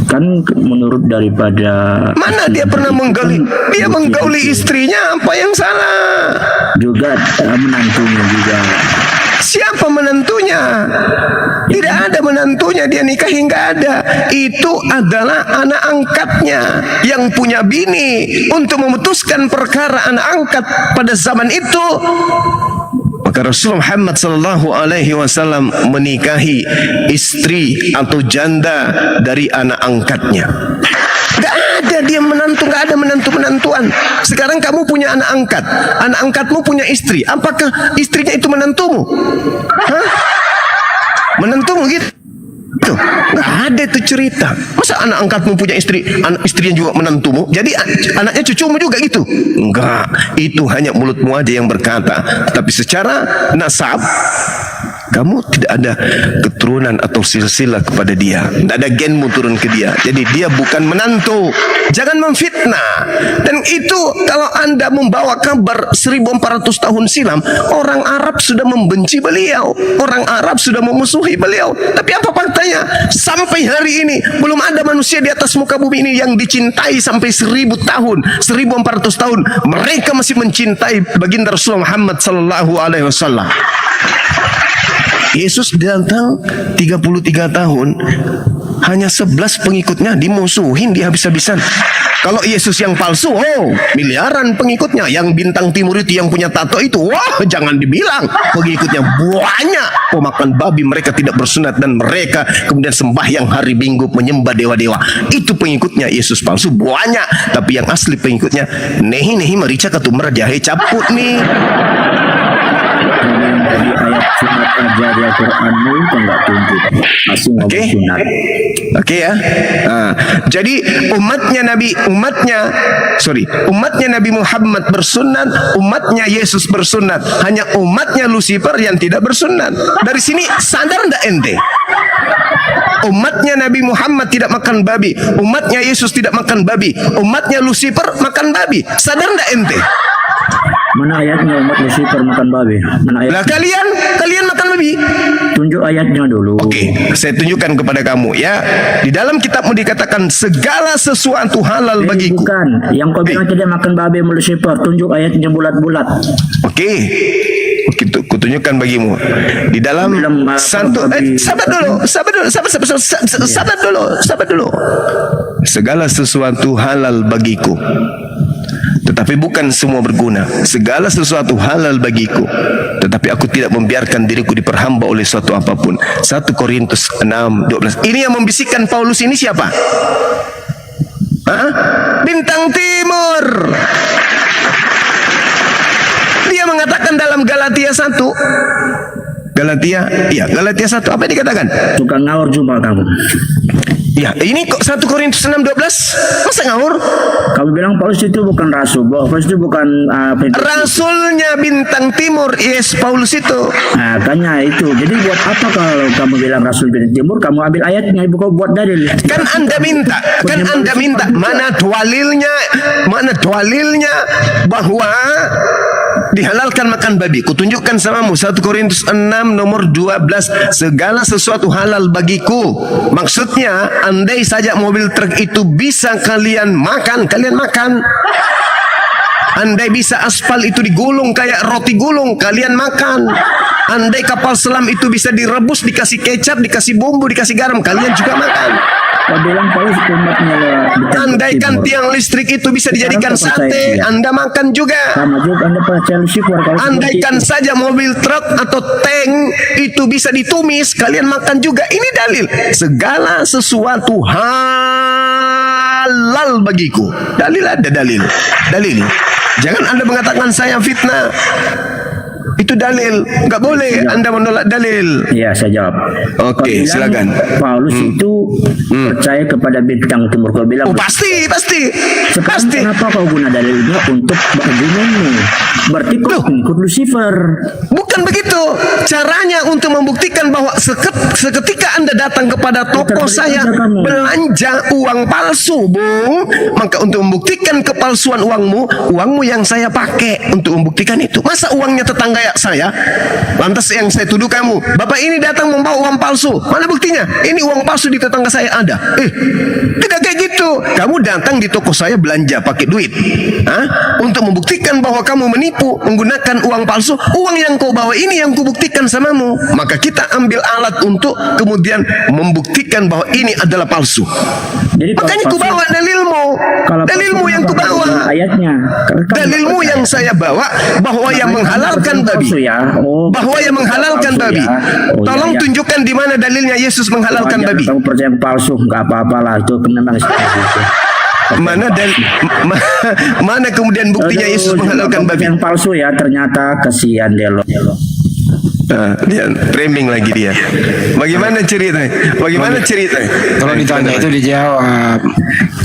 Kan menurut daripada Mana dia pernah menggauli? Dia menggauli istrinya, apa yang salah? juga menantunya juga. Siapa menantunya? Tidak ada menantunya, dia nikah hingga ada. Itu adalah anak angkatnya yang punya bini untuk memutuskan perkara anak angkat pada zaman itu. Maka Rasulullah Muhammad sallallahu alaihi wasallam menikahi istri atau janda dari anak angkatnya. Gak ada dia menantu, gak ada menantu-menantuan. Sekarang kamu punya anak angkat, anak angkatmu punya istri. Apakah istrinya itu menantumu? Hah? Menantumu gitu? Gak ada itu cerita. Masa anak angkatmu punya istri, anak istrinya juga menantumu? Jadi anaknya cucumu juga gitu? Enggak, itu hanya mulutmu aja yang berkata. Tapi secara nasab, kamu tidak ada keturunan atau silsilah kepada dia. Tidak ada genmu turun ke dia. Jadi dia bukan menantu. Jangan memfitnah. Dan itu kalau Anda membawa kabar 1400 tahun silam, orang Arab sudah membenci beliau. Orang Arab sudah memusuhi beliau. Tapi apa faktanya? Sampai hari ini belum ada manusia di atas muka bumi ini yang dicintai sampai 1000 tahun, 1400 tahun. Mereka masih mencintai baginda Rasulullah Muhammad sallallahu alaihi wasallam. Yesus datang 33 tahun, hanya 11 pengikutnya, dimusuhin dia habis-habisan. Kalau Yesus yang palsu, miliaran pengikutnya. Yang bintang timur itu yang punya tato itu, wah jangan dibilang, pengikutnya banyak. Pemakan babi, mereka tidak bersunat, dan mereka kemudian sembahyang hari Minggu menyembah dewa-dewa. Itu pengikutnya Yesus palsu banyak. Tapi yang asli pengikutnya nehi merica ketumar jahe caput nih. Dari ayat sunat aja di Al-Quranmu itu enggak tunjuk. Masih ngomong sunat. Oke ya. Jadi umatnya Nabi Muhammad bersunat, umatnya Yesus bersunat. Hanya umatnya Lucifer yang tidak bersunat. Dari sini sadar ndak ente? Umatnya Nabi Muhammad tidak makan babi, umatnya Yesus tidak makan babi, umatnya Lucifer makan babi. Sadar ndak ente? Mana ayatnya umat Lucifer makan babi? Mana ayat? Lah kalian makan babi. Tunjuk ayatnya dulu. Oke, saya tunjukkan kepada kamu ya. Di dalam kitabmu dikatakan segala sesuatu halal bagiku. Bukan, yang kau bilang tidak makan babi Lucifer. Tunjuk ayatnya bulat-bulat. Oke, kutunjukkan bagimu. Di dalam satu, sabar dulu. Segala sesuatu halal bagiku. Tetapi bukan semua berguna. Segala sesuatu halal bagiku, tetapi aku tidak membiarkan diriku diperhamba oleh suatu apapun. 1 Korintus 6:12. Ini yang membisikkan Paulus ini siapa? Hah? Bintang Timur. Dia mengatakan dalam Galatia 1. Galatia 1 apa yang dikatakan? Tukang ngawur jumpa kamu. Ya, ini kok 1 Korintus 6:12. Masa ngawur? Kamu bilang Paulus itu bukan rasul, Paulus itu bukan Rasulnya Bintang Timur, yes, Paulus itu. Nah, makanya itu. Jadi buat apa kalau kamu bilang rasul Bintang Timur, kamu ambil ayatnya, bukan buat dalil. Kan Anda minta mana dalilnya bahwa dihalalkan makan babi. Kutunjukkan samamu 1 Korintus 6 nomor 12. Segala sesuatu halal bagiku. Maksudnya andai saja mobil truk itu bisa kalian makan. Andai bisa aspal itu digulung kayak roti gulung, kalian makan. Andai kapal selam itu bisa direbus, dikasih kecap, dikasih bumbu, dikasih garam, kalian juga makan. Kau bilang Paulus umatnya Andaikan tiang listrik itu bisa dijadikan sate, Anda makan juga. Sama juga Anda percaya Lucifer. Andaikan saja mobil truk atau tank itu bisa ditumis, kalian makan juga. Ini dalil. Segala sesuatu halal bagiku. Dalil ada dalil. Jangan Anda mengatakan saya fitnah. Itu dalil. Enggak boleh Anda menolak dalil. Ya, saya jawab. Oke, Kau bilang silakan. Paulus itu percaya kepada Bintang Timur. Kau bilang Pasti. sekarang kenapa kau guna dalilnya untuk berargumenmu? Berarti kau pengikut Lucifer. Bukan begitu. Caranya untuk membuktikan bahwa seketika Anda datang kepada toko saya belanja uang palsu, Bung, maka untuk membuktikan kepalsuan uangmu yang saya pakai untuk membuktikan itu. Masa uangnya tetangga saya? Lantas yang saya tuduh kamu, Bapak ini datang membawa uang palsu. Mana buktinya? Ini uang palsu di tetangga saya ada. Tidak kayak gitu. Kamu datang di toko saya belanja pakai duit. Untuk membuktikan bahwa kamu menipu menggunakan uang palsu. Uang yang kau bawa ini yang kubuktikan samamu. Maka kita ambil alat untuk kemudian membuktikan bahwa ini adalah palsu. Jadi Makanya ku bawa dalilmu. Dalilmu yang ku bawa. Ayatnya. Dalilmu yang saya bawa bahwa yang menghalalkan babi. Bahwa yang menghalalkan babi. Tolong tunjukkan di mana dalilnya Yesus menghalalkan babi. Kamu percaya yang palsu, nggak apa-apalah itu menentang Mana kemudian buktinya Yesus menghalalkan babi? Yang palsu ya, ternyata kasihan Delo. Dia framing lagi dia. Bagaimana ceritanya? Kalau ditanya itu dijawab.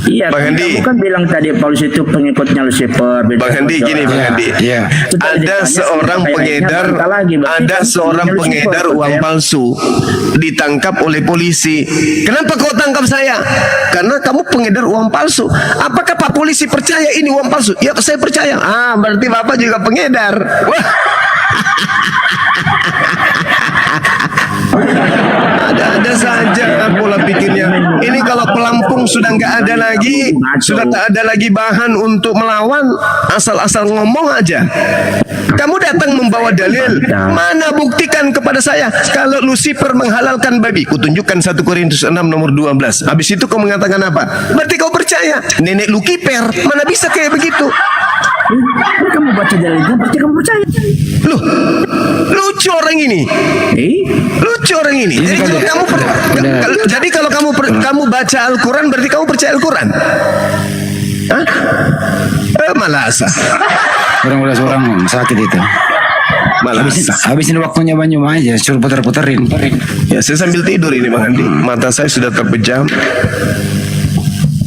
Iya, Bang Handi. kamu kan bilang tadi Paulus itu pengikutnya Lucifer. Bang Handi gini, Bang Handi. Iya. Ada seorang pengedar uang palsu ditangkap oleh polisi. Kenapa kau tangkap saya? Karena kamu pengedar uang palsu. Apakah Pak polisi percaya ini uang palsu? Ya, saya percaya. Berarti Bapak juga pengedar. Wah. Ada saja pola pikirnya. Ini kalau pelampung sudah nggak ada lagi, sudah tak ada lagi bahan untuk melawan, asal-asal ngomong aja. Kamu datang membawa dalil, mana buktikan kepada saya kalau Lucifer menghalalkan babi. Kutunjukkan 1 Korintus 6 nomor 12. Habis itu kau mengatakan apa? Berarti kau percaya nenek Lucifer, mana bisa kayak begitu? Kamu baca dalilnya, berarti kamu percaya. Loh, lucu orang ini. Lucu orang ini. Jadi kalau kamu baca Al-Quran berarti kamu percaya Al-Quran? Malas. Orang sakit itu. Habisin waktunya Banyu aja, suruh puter-puterin. Ya, saya sambil tidur ini Bang Andi. Mata saya sudah terpejam.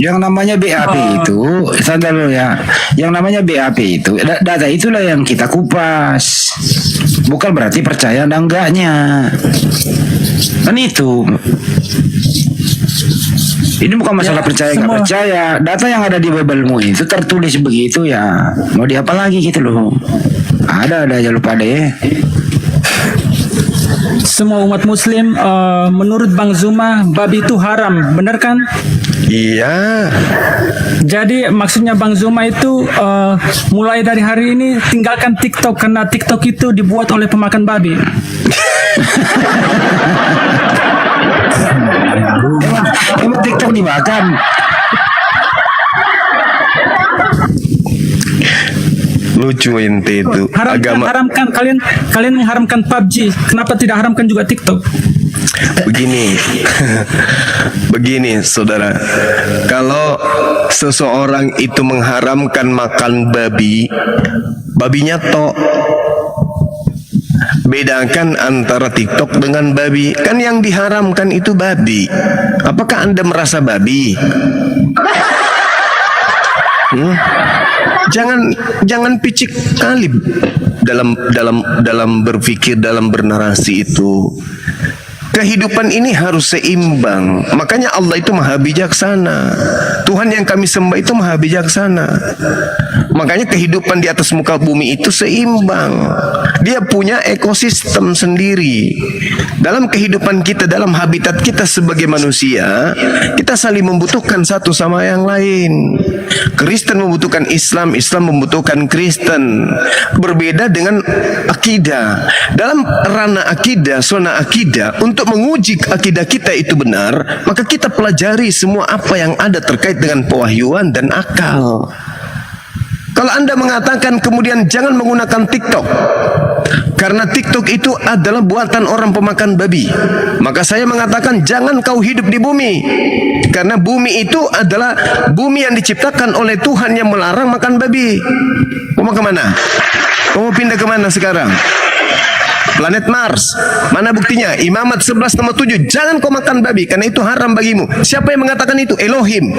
Yang namanya BAP itu, sadar dulu ya. Yang namanya BAP itu, data itulah yang kita kupas. Bukan berarti percaya dan enggaknya. Kan itu. Ini bukan masalah percaya nggak percaya. Data yang ada di Biblemu itu tertulis begitu ya. Mau diapa lagi gitu loh. Ada aja lupa deh. Semua umat Muslim menurut Bang Zuma babi itu haram, benar kan? Iya. Jadi maksudnya Bang Zuma itu mulai dari hari ini tinggalkan TikTok karena TikTok itu dibuat oleh pemakan babi. Emang TikTok dimakan? Lucu ente itu. Haramkan kalian mengharamkan PUBG. Kenapa tidak haramkan juga TikTok? Begini, begini saudara, kalau seseorang itu mengharamkan makan babi, babinya tok. Bedakan antara TikTok dengan babi. Kan yang diharamkan itu babi. Apakah Anda merasa babi? Jangan picik kali dalam berpikir, dalam bernarasi itu. Kehidupan ini harus seimbang. Makanya Allah itu maha bijaksana. Tuhan yang kami sembah itu maha bijaksana. Makanya kehidupan di atas muka bumi itu seimbang. Dia punya ekosistem sendiri. Dalam kehidupan kita, dalam habitat kita sebagai manusia, kita saling membutuhkan satu sama yang lain. Kristen membutuhkan Islam, Islam membutuhkan Kristen. Berbeda dengan akidah. Dalam ranah akidah, zona akidah, untuk menguji akidah kita itu benar, maka kita pelajari semua apa yang ada terkait dengan pewahyuan dan akal. Kalau Anda mengatakan kemudian jangan menggunakan TikTok karena TikTok itu adalah buatan orang pemakan babi, maka saya mengatakan jangan kau hidup di bumi, karena bumi itu adalah bumi yang diciptakan oleh Tuhan yang melarang makan babi. Kau mau kemana? Kau mau pindah kemana sekarang? Planet Mars. Mana buktinya? Imamat 11 nomor 7. Jangan kau makan babi karena itu haram bagimu. Siapa yang mengatakan itu? Elohim.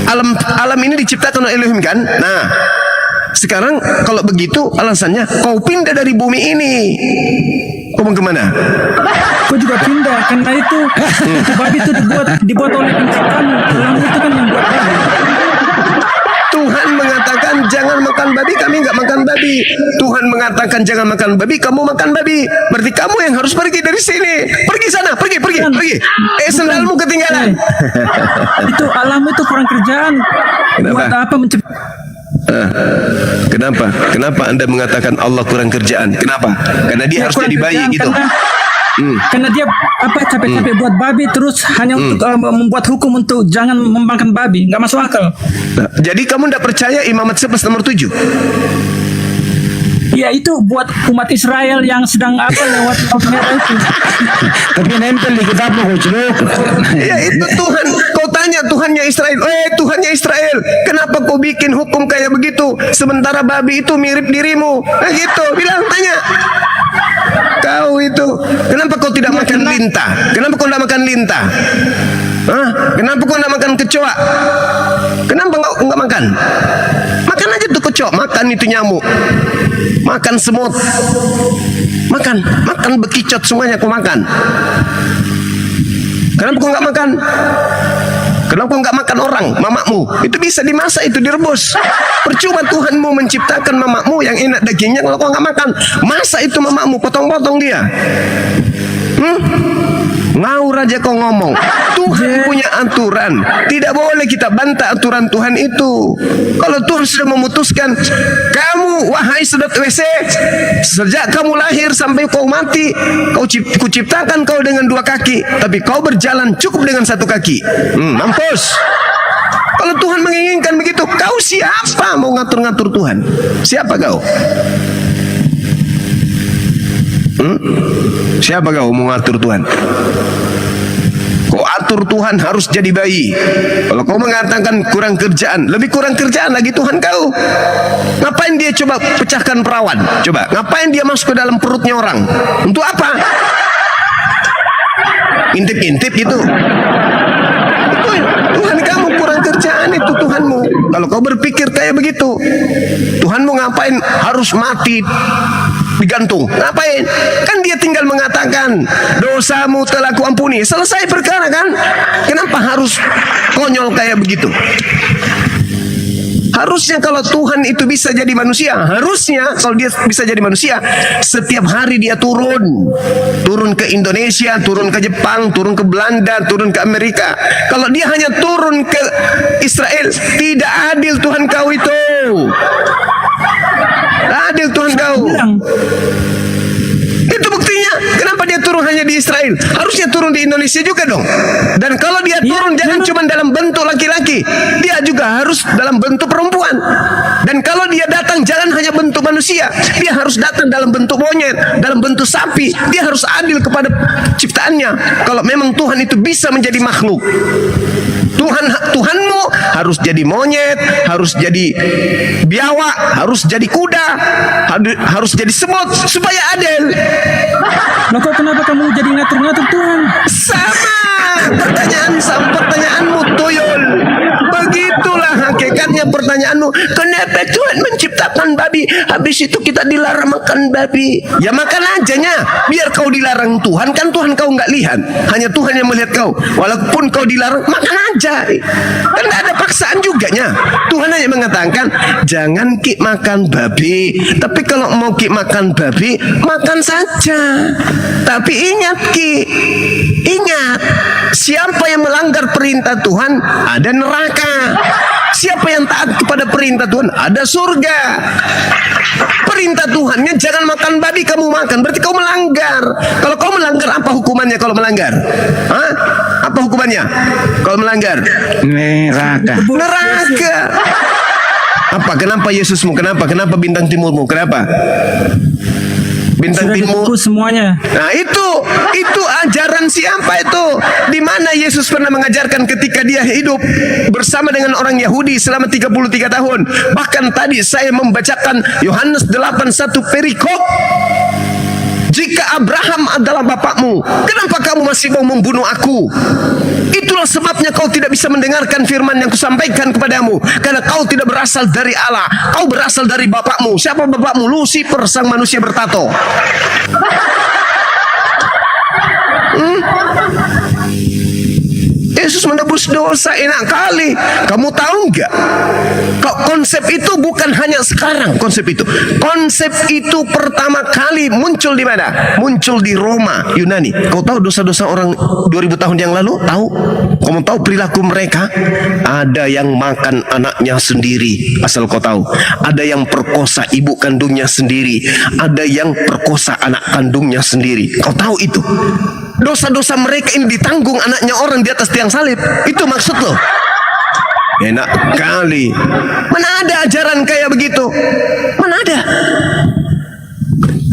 Alam ini diciptakan oleh Elohim kan? Nah, sekarang kalau begitu alasannya kau pindah dari bumi ini. Kau mau kemana? Kau juga pindah karena itu babi itu dibuat oleh penciptamu. Alam itu kan yang buat babi. Tuhan mengatakan jangan makan babi, kami nggak makan babi. Tuhan mengatakan jangan makan babi, kamu makan babi. Berarti kamu yang harus pergi dari sini. Pergi sana, pergi. Sendalmu ketinggalan. Itu alam itu kurang kerjaan. Kenapa? Buat apa Kenapa? Kenapa Anda mengatakan Allah kurang kerjaan? Kenapa? Karena dia harus kurang jadi bayi kerjaan, gitu. Karena dia capek-capek buat babi terus hanya untuk membuat hukum untuk jangan memakan babi, nggak masuk akal. Nah, jadi kamu tidak percaya Imamat 11 nomor 7? Ya itu buat umat Israel yang sedang lewat laut merah itu. Tapi nempel di kitabmu Gojlok. Ya itu Tuhan. Kau tanya Tuhannya Israel, Tuhannya Israel, kenapa kau bikin hukum kayak begitu? Sementara babi itu mirip dirimu. Nah gitu, bilang tanya. Kau itu, kenapa kau tidak makan lintah? Kenapa kau tidak makan lintah? Hah? Kenapa kau tidak makan kecoa? Kenapa enggak makan? Makan aja tuh kecoa, makan itu nyamuk. Makan semut. Makan bekicot semuanya kau makan. Kenapa kau enggak makan? Kenapa kau enggak makan orang, mamakmu? Itu bisa dimasak, itu direbus. Percuma Tuhanmu menciptakan mamakmu yang enak dagingnya kalau kau enggak makan. Masak itu mamakmu, potong-potong dia. Ngawur aja kau ngomong. Tuhan punya aturan. Tidak boleh kita bantah aturan Tuhan itu. Kalau Tuhan sudah memutuskan, kamu wahai sedot WC, sejak kamu lahir sampai kau mati, kuciptakan kau dengan 2 kaki, tapi kau berjalan cukup dengan 1 kaki. Mampus. Kalau Tuhan menginginkan begitu, kau siapa mau ngatur-ngatur Tuhan? Siapa kau? Siapa kau mau ngatur Tuhan? Kau atur Tuhan harus jadi bayi. Kalau kau mengatakan kurang kerjaan, lebih kurang kerjaan lagi Tuhan kau. Ngapain dia coba pecahkan perawan? Coba, ngapain dia masuk ke dalam perutnya orang? Untuk apa? Intip-intip gitu. Itu Tuhan kamu kurang kerjaan, itu Tuhanmu. Kalau kau berpikir kayak begitu, Tuhanmu ngapain harus mati digantung? Ngapain? Kan dia tinggal mengatakan dosamu telah kuampuni, selesai perkara kan? Kenapa harus konyol kayak begitu? Harusnya kalau Tuhan itu bisa jadi manusia, harusnya kalau dia bisa jadi manusia, setiap hari dia turun ke Indonesia, turun ke Jepang, turun ke Belanda, turun ke Amerika. Kalau dia hanya turun ke Israel, tidak adil Tuhan kau itu. Adil Tuhan kau. Itu buktinya. Kenapa dia turun hanya turunnya di Israel, harusnya turun di Indonesia juga dong. Dan kalau dia turun jangan cuma dalam bentuk laki-laki, dia juga harus dalam bentuk perempuan. Dan kalau dia datang jangan hanya bentuk manusia, dia harus datang dalam bentuk monyet, dalam bentuk sapi. Dia harus adil kepada ciptaannya. Kalau memang Tuhan itu bisa menjadi makhluk, Tuhanmu harus jadi monyet, harus jadi biawak, harus jadi kuda, harus jadi semut supaya adil. Loh, kok kenapa kamu jadi ngatur-ngatur Tuhan? Sama pertanyaanmu tuyul. Begitulah hakikatnya pertanyaanmu. Kenapa Tuhan menciptakan babi, habis itu kita dilarang makan babi? Ya makan ajanya. Biar kau dilarang Tuhan, kan Tuhan kau nggak lihat, hanya Tuhan yang melihat kau. Walaupun kau dilarang, makan aja. Kan nggak ada paksaan juga nya. Tuhan hanya mengatakan jangan ki makan babi. Tapi kalau mau ki makan babi, makan saja. Tapi ingat ki, ingat, siapa yang melanggar perintah Tuhan ada neraka. Siapa yang taat kepada perintah Tuhan ada surga. Perintah Tuhannya jangan makan babi, kamu makan, berarti kau melanggar. Kalau kau melanggar, apa hukumannya kalau melanggar? Hah? Apa hukumannya kalau melanggar? Neraka. Neraka. Apa? Kenapa Yesusmu? Kenapa? Kenapa bintang timurmu? Kenapa? Bintang Sudah timur. dibungkus semuanya. Nah itu ajaran siapa itu? Di mana Yesus pernah mengajarkan ketika dia hidup bersama dengan orang Yahudi selama 33 tahun. Bahkan tadi saya membacakan Yohanes 8:1 perikop. Jika Abraham adalah bapakmu, kenapa kamu masih mau membunuh aku? Itulah sebabnya kau tidak bisa mendengarkan firman yang kusampaikan kepadamu, karena kau tidak berasal dari Allah, kau berasal dari bapakmu. Siapa bapakmu? Lucifer, sang manusia bertato. Yesus menebus dosa, enak kali. Kamu tahu nggak? Konsep itu bukan hanya sekarang. Konsep itu pertama kali muncul di mana? Muncul di Roma, Yunani. Kau tahu dosa-dosa orang 2000 tahun yang lalu? Tahu? Kamu tahu perilaku mereka? Ada yang makan anaknya sendiri, asal kau tahu. Ada yang perkosa ibu kandungnya sendiri. Ada yang perkosa anak kandungnya sendiri. Kau tahu itu? Dosa-dosa mereka ini ditanggung anaknya orang di atas tiang salib. Itu maksud lo? Enak kali. Mana ada ajaran kayak begitu? Mana ada?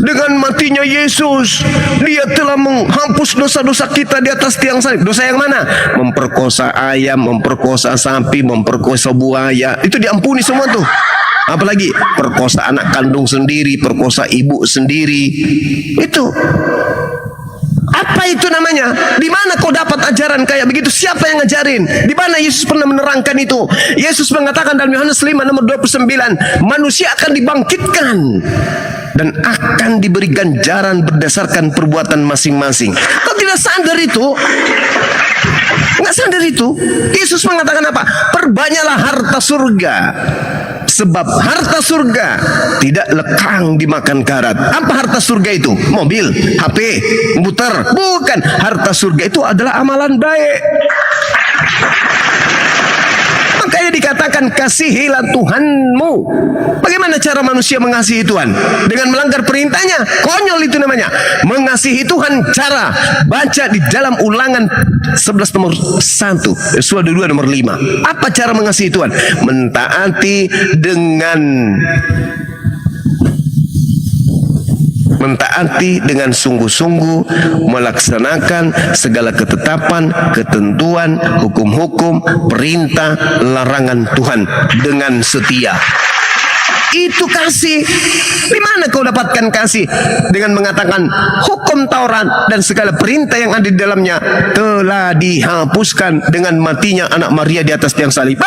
Dengan matinya Yesus, dia telah menghapus dosa-dosa kita di atas tiang salib. Dosa yang mana? Memperkosa ayam, memperkosa sapi, memperkosa buaya. Itu diampuni semua tuh. Apalagi perkosa anak kandung sendiri, perkosa ibu sendiri. Itu apa itu namanya? Di mana kau dapat ajaran kayak begitu? Siapa yang ngajarin? Di mana Yesus pernah menerangkan itu? Yesus mengatakan dalam Yohanes 5:29, manusia akan dibangkitkan dan akan diberi ganjaran berdasarkan perbuatan masing-masing. Kau tidak sadar itu? Nggak sadar itu? Yesus mengatakan apa? Perbanyaklah harta surga, sebab harta surga tidak lekang dimakan karat. Apa harta surga itu? Mobil, HP, komputer? Bukan. Harta surga itu adalah amalan baik. Makanya dikatakan kasihilah Tuhanmu. Bagaimana cara manusia mengasihi Tuhan? Dengan melanggar perintahnya. Konyol itu namanya. Mengasihi Tuhan cara baca di dalam Ulangan 11 nomor 1, Yosua 22 nomor 5. Apa cara mengasihi Tuhan? Mentaati dengan sungguh-sungguh, melaksanakan segala ketetapan, ketentuan, hukum-hukum, perintah, larangan Tuhan dengan setia. Itu kasih. Di mana kau dapatkan kasih? Dengan mengatakan hukum Taurat dan segala perintah yang ada di dalamnya telah dihapuskan dengan matinya anak Maria di atas tiang salib.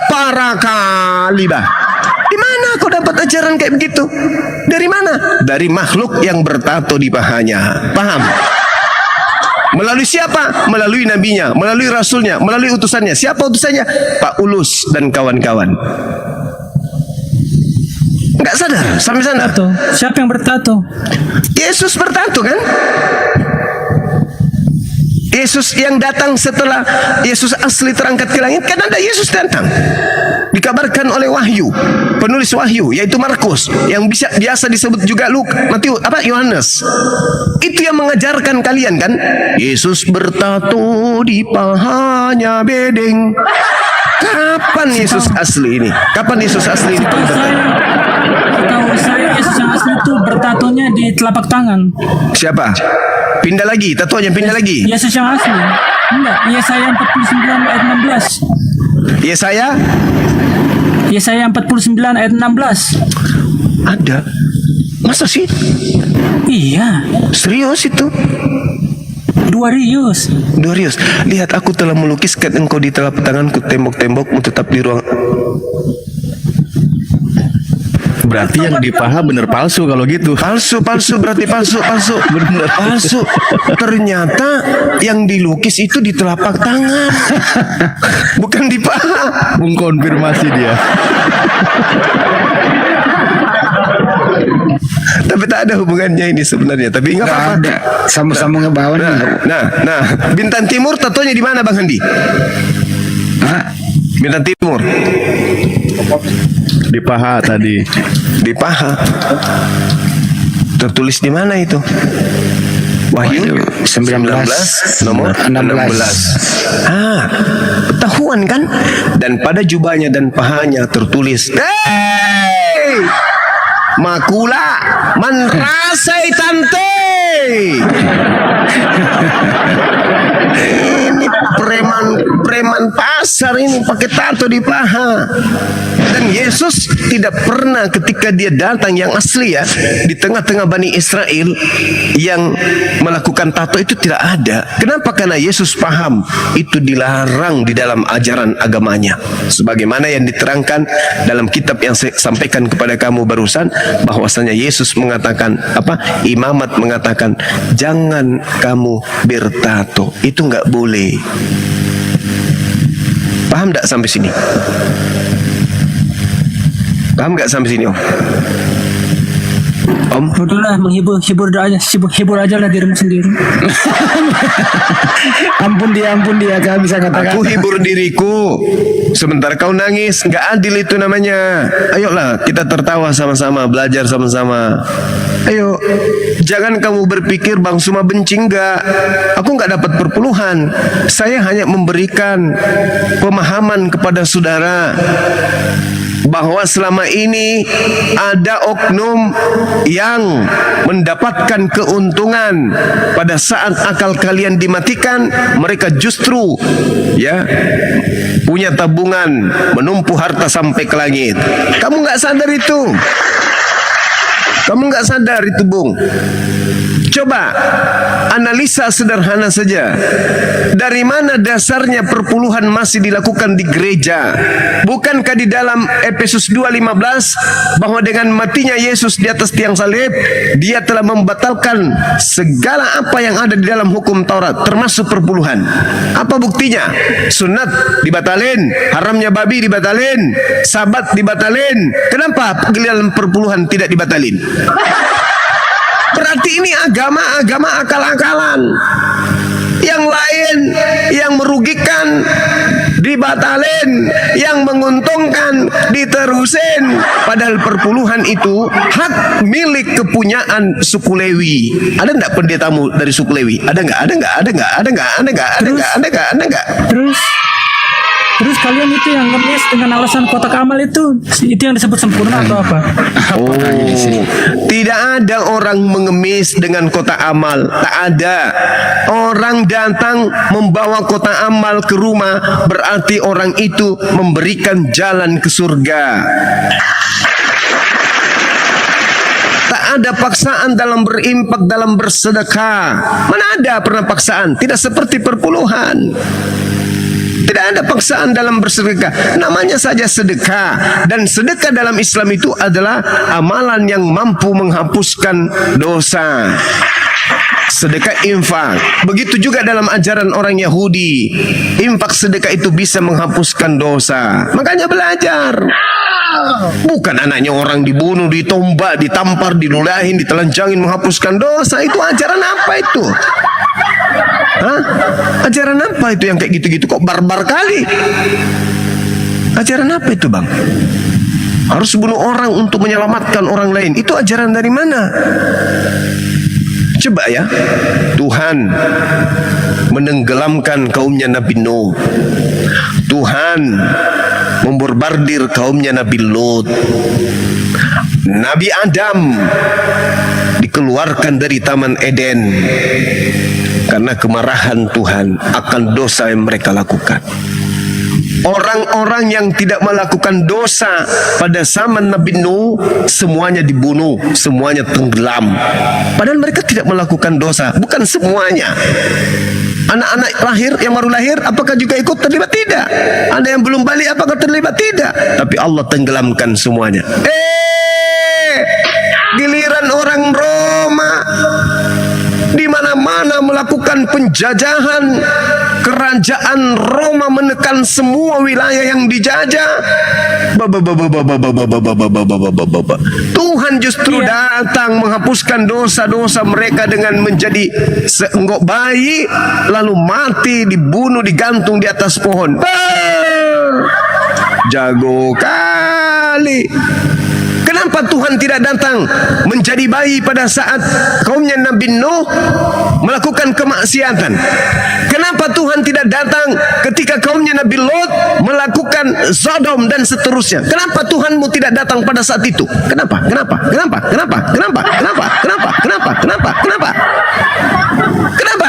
Para kali bah. Di mana kau dapat ajaran kayak begitu? Dari mana? Dari makhluk yang bertato di pahanya. Paham? Melalui siapa? Melalui nabinya, melalui rasulnya, melalui utusannya. Siapa utusannya? Pak Ulus dan kawan-kawan. Enggak sadar sampai sana. Tato. Siapa yang bertato? Yesus bertato kan? Yesus yang datang setelah Yesus asli terangkat ke langit, kan ada Yesus datang. dikabarkan oleh Wahyu, penulis Wahyu yaitu Markus, yang biasa disebut juga Yohanes. Itu yang mengajarkan kalian kan? Yesus bertato di pahanya bedeng. Kapan Yesus asli ini? Kapan Yesus asli ini? Tahu saya Yesus yang asli itu bertatonya di telapak tangan. Siapa? Pindah lagi, tatonya pindah lagi. Yesus yang asli. Enggak, Yesaya 49 ayat 16. Yesaya 49 ayat 16. Ada. Masa sih? Iya, Serius itu? dua rius. Lihat, aku telah melukiskan engkau di telapak tanganku, tembok-tembokmu tetap di ruang. Berarti yang dipaha bener palsu kalau gitu. Palsu, berarti palsu. Bener. Palsu. Ternyata yang dilukis itu di telapak tangan, bukan di paha. Mengkonfirmasi dia. Tapi tak ada hubungannya ini sebenarnya. Tapi nggak Nggak apa-apa. ada. Sama-sama ngebawa nih. Nah, Bintang Timur tatonya di mana Bang Handi? Hah? Bintang Timur Di paha tadi. di paha. Tertulis di mana itu? Wahyu 19 nomor 16. Ketahuan kan? Dan pada jubahnya dan pahanya tertulis, "Hey, makula manrasai tante." Ini preman pasar ini pakai tato di paha. Dan Yesus tidak pernah ketika dia datang yang asli ya, di tengah-tengah Bani Israel yang melakukan tato itu tidak ada. Kenapa? Karena Yesus paham itu dilarang di dalam ajaran agamanya. Sebagaimana yang diterangkan dalam kitab yang saya sampaikan kepada kamu barusan, bahwasanya Yesus mengatakan Imamat mengatakan jangan kamu bertato, itu nggak boleh. Paham nggak sampai sini? Paham nggak sampai sini, Om? Udahlah, hibur aja lah dirimu sendiri. Ampun dia kau bisa katakan. Aku hibur diriku, sementara kau nangis. Nggak adil itu namanya. Ayolah kita tertawa sama-sama, belajar sama-sama. Ayo, jangan kamu berpikir Bang Suma benci. Enggak. Aku nggak dapat perpuluhan. Saya hanya memberikan pemahaman kepada saudara bahwa selama ini ada oknum yang mendapatkan keuntungan pada saat akal kalian dimatikan. Mereka justru punya tabungan, menumpu harta sampai ke langit. Kamu nggak sadar itu. Kamu nggak sadar itu, Bung. Coba analisa sederhana saja. Dari mana dasarnya perpuluhan masih dilakukan di gereja? Bukankah di dalam Efesus 2:15 bahwa dengan matinya Yesus di atas tiang salib, dia telah membatalkan segala apa yang ada di dalam hukum Taurat, termasuk perpuluhan. Apa buktinya? Sunat dibatalin, haramnya babi dibatalin, sabat dibatalin. Kenapa giliran perpuluhan tidak dibatalin? Berarti ini agama akal-akalan. Yang lain yang merugikan dibatalin, yang menguntungkan diterusin. Padahal perpuluhan itu hak milik kepunyaan suku Lewi. Ada enggak pendetamu dari suku Lewi? Ada enggak? Terus kalian itu yang ngemis dengan alasan kotak amal itu yang disebut sempurna atau apa? Tidak ada orang mengemis dengan kotak amal. Tak ada. Orang datang membawa kotak amal ke rumah, berarti orang itu memberikan jalan ke surga. Tak ada paksaan dalam berimpak, dalam bersedekah. Mana ada pernah paksaan? Tidak seperti perpuluhan. Tidak ada paksaan dalam bersedekah. Namanya saja sedekah. Dan sedekah dalam Islam itu adalah amalan yang mampu menghapuskan dosa. Sedekah infak. Begitu juga dalam ajaran orang Yahudi. Infak sedekah itu bisa menghapuskan dosa. Makanya belajar. Bukan anaknya orang dibunuh, ditombak, ditampar, dilulahin, ditelanjangin menghapuskan dosa. Itu ajaran apa itu? Hah? Ajaran apa itu yang kayak gitu-gitu? Kok barbar kali? Ajaran apa itu, Bang? Harus bunuh orang untuk menyelamatkan orang lain. Itu ajaran dari mana? Coba ya, Tuhan menenggelamkan kaumnya Nabi Nuh. Tuhan memborbardir kaumnya Nabi Lut. Nabi Adam dikeluarkan dari Taman Eden karena kemarahan Tuhan akan dosa yang mereka lakukan. Orang-orang yang tidak melakukan dosa pada zaman Nabi Nuh semuanya dibunuh, semuanya tenggelam. Padahal mereka tidak melakukan dosa, bukan semuanya. Anak-anak lahir yang baru lahir apakah juga ikut terlibat? Tidak. Ada yang belum balik apakah terlibat? Tidak. Tapi Allah tenggelamkan semuanya. Giliran orang Roma di mana-mana melakukan penjajahan, kerajaan Roma menekan semua wilayah yang dijajah. Tuhan justru datang menghapuskan dosa-dosa mereka dengan menjadi seenggok bayi, lalu mati, dibunuh, digantung di atas pohon. Jago kali. Kenapa Tuhan tidak datang menjadi bayi pada saat kaumnya Nabi Nuh melakukan kemaksiatan? Kenapa Tuhan tidak datang ketika kaumnya Nabi Lot melakukan Sodom dan seterusnya? Kenapa Tuhanmu tidak datang pada saat itu? Kenapa? Kenapa? Kenapa? Kenapa? Kenapa? Kenapa? Kenapa? Kenapa? Kenapa? Kenapa? Kenapa?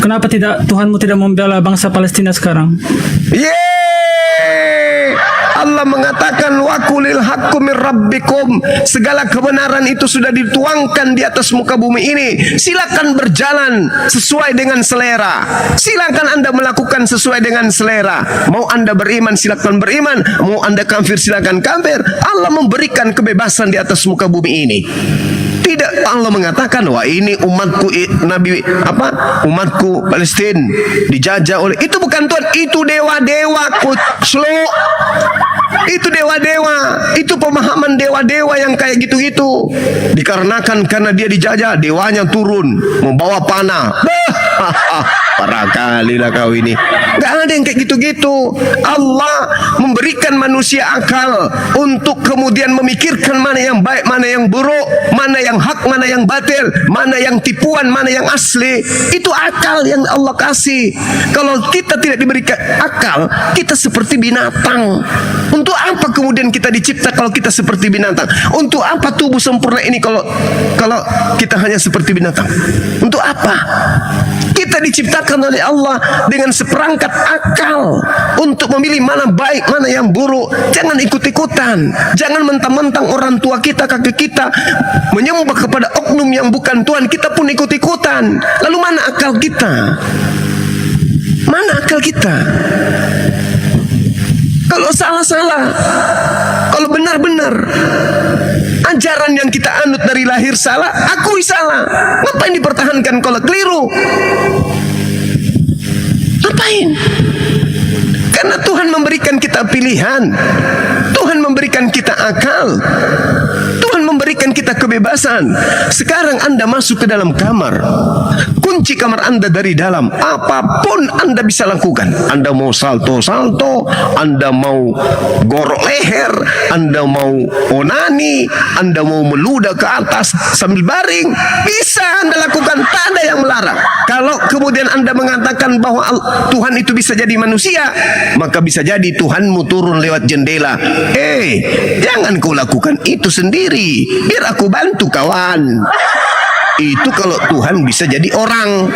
Kenapa Tuhanmu tidak membela bangsa Palestina sekarang? Allah mengatakan wa qulil haqqu mir rabbikum, segala kebenaran itu sudah dituangkan di atas muka bumi ini. Silakan berjalan sesuai dengan selera. Silakan Anda melakukan sesuai dengan selera. Mau Anda beriman silakan beriman, mau Anda kafir silakan kafir. Allah memberikan kebebasan di atas muka bumi ini. Tidak, Allah mengatakan wah ini umatku umatku Palestina dijajah oleh, itu bukan Tuhan, itu dewa-dewa kuclo. Itu dewa-dewa, itu pemahaman dewa-dewa yang kayak gitu-gitu. Dikarenakan karena dia dijajah, dewanya turun membawa panah. Parah kali lah kau ini. Gak ada yang kayak gitu-gitu. Allah memberikan manusia akal untuk kemudian memikirkan mana yang baik, mana yang buruk, mana yang hak, mana yang batil, mana yang tipuan, mana yang asli. Itu akal yang Allah kasih. Kalau kita tidak diberikan akal, kita seperti binatang. Untuk apa kemudian kita dicipta kalau kita seperti binatang? Untuk apa tubuh sempurna ini kalau kita hanya seperti binatang? Untuk apa? Kita diciptakan oleh Allah dengan seperangkat akal untuk memilih mana baik, mana yang buruk. Jangan ikut-ikutan. Jangan mentang-mentang orang tua kita, kakek kita menyembah kepada oknum yang bukan Tuhan, kita pun ikut-ikutan. Lalu mana akal kita? Mana akal kita? Kalau salah-salah, kalau benar-benar ajaran yang kita anut dari lahir salah, akui salah. Ngapain dipertahankan kalau keliru? Ngapain? Karena Tuhan memberikan kita pilihan, Tuhan memberikan kita akal, Tuhan memberikan kita kebebasan. Sekarang Anda masuk ke dalam kamar, kunci kamar Anda dari dalam, apapun Anda bisa lakukan. Anda mau salto-salto, Anda mau gorok leher, Anda mau onani, Anda mau meludah ke atas sambil baring, bisa Anda lakukan, tak ada yang melarang. Kalau kemudian Anda mengatakan bahwa Tuhan itu bisa jadi manusia, maka bisa jadi Tuhanmu turun lewat jendela. Jangan kau lakukan itu sendiri, biar aku bantu kawan. Itu kalau Tuhan bisa jadi orang.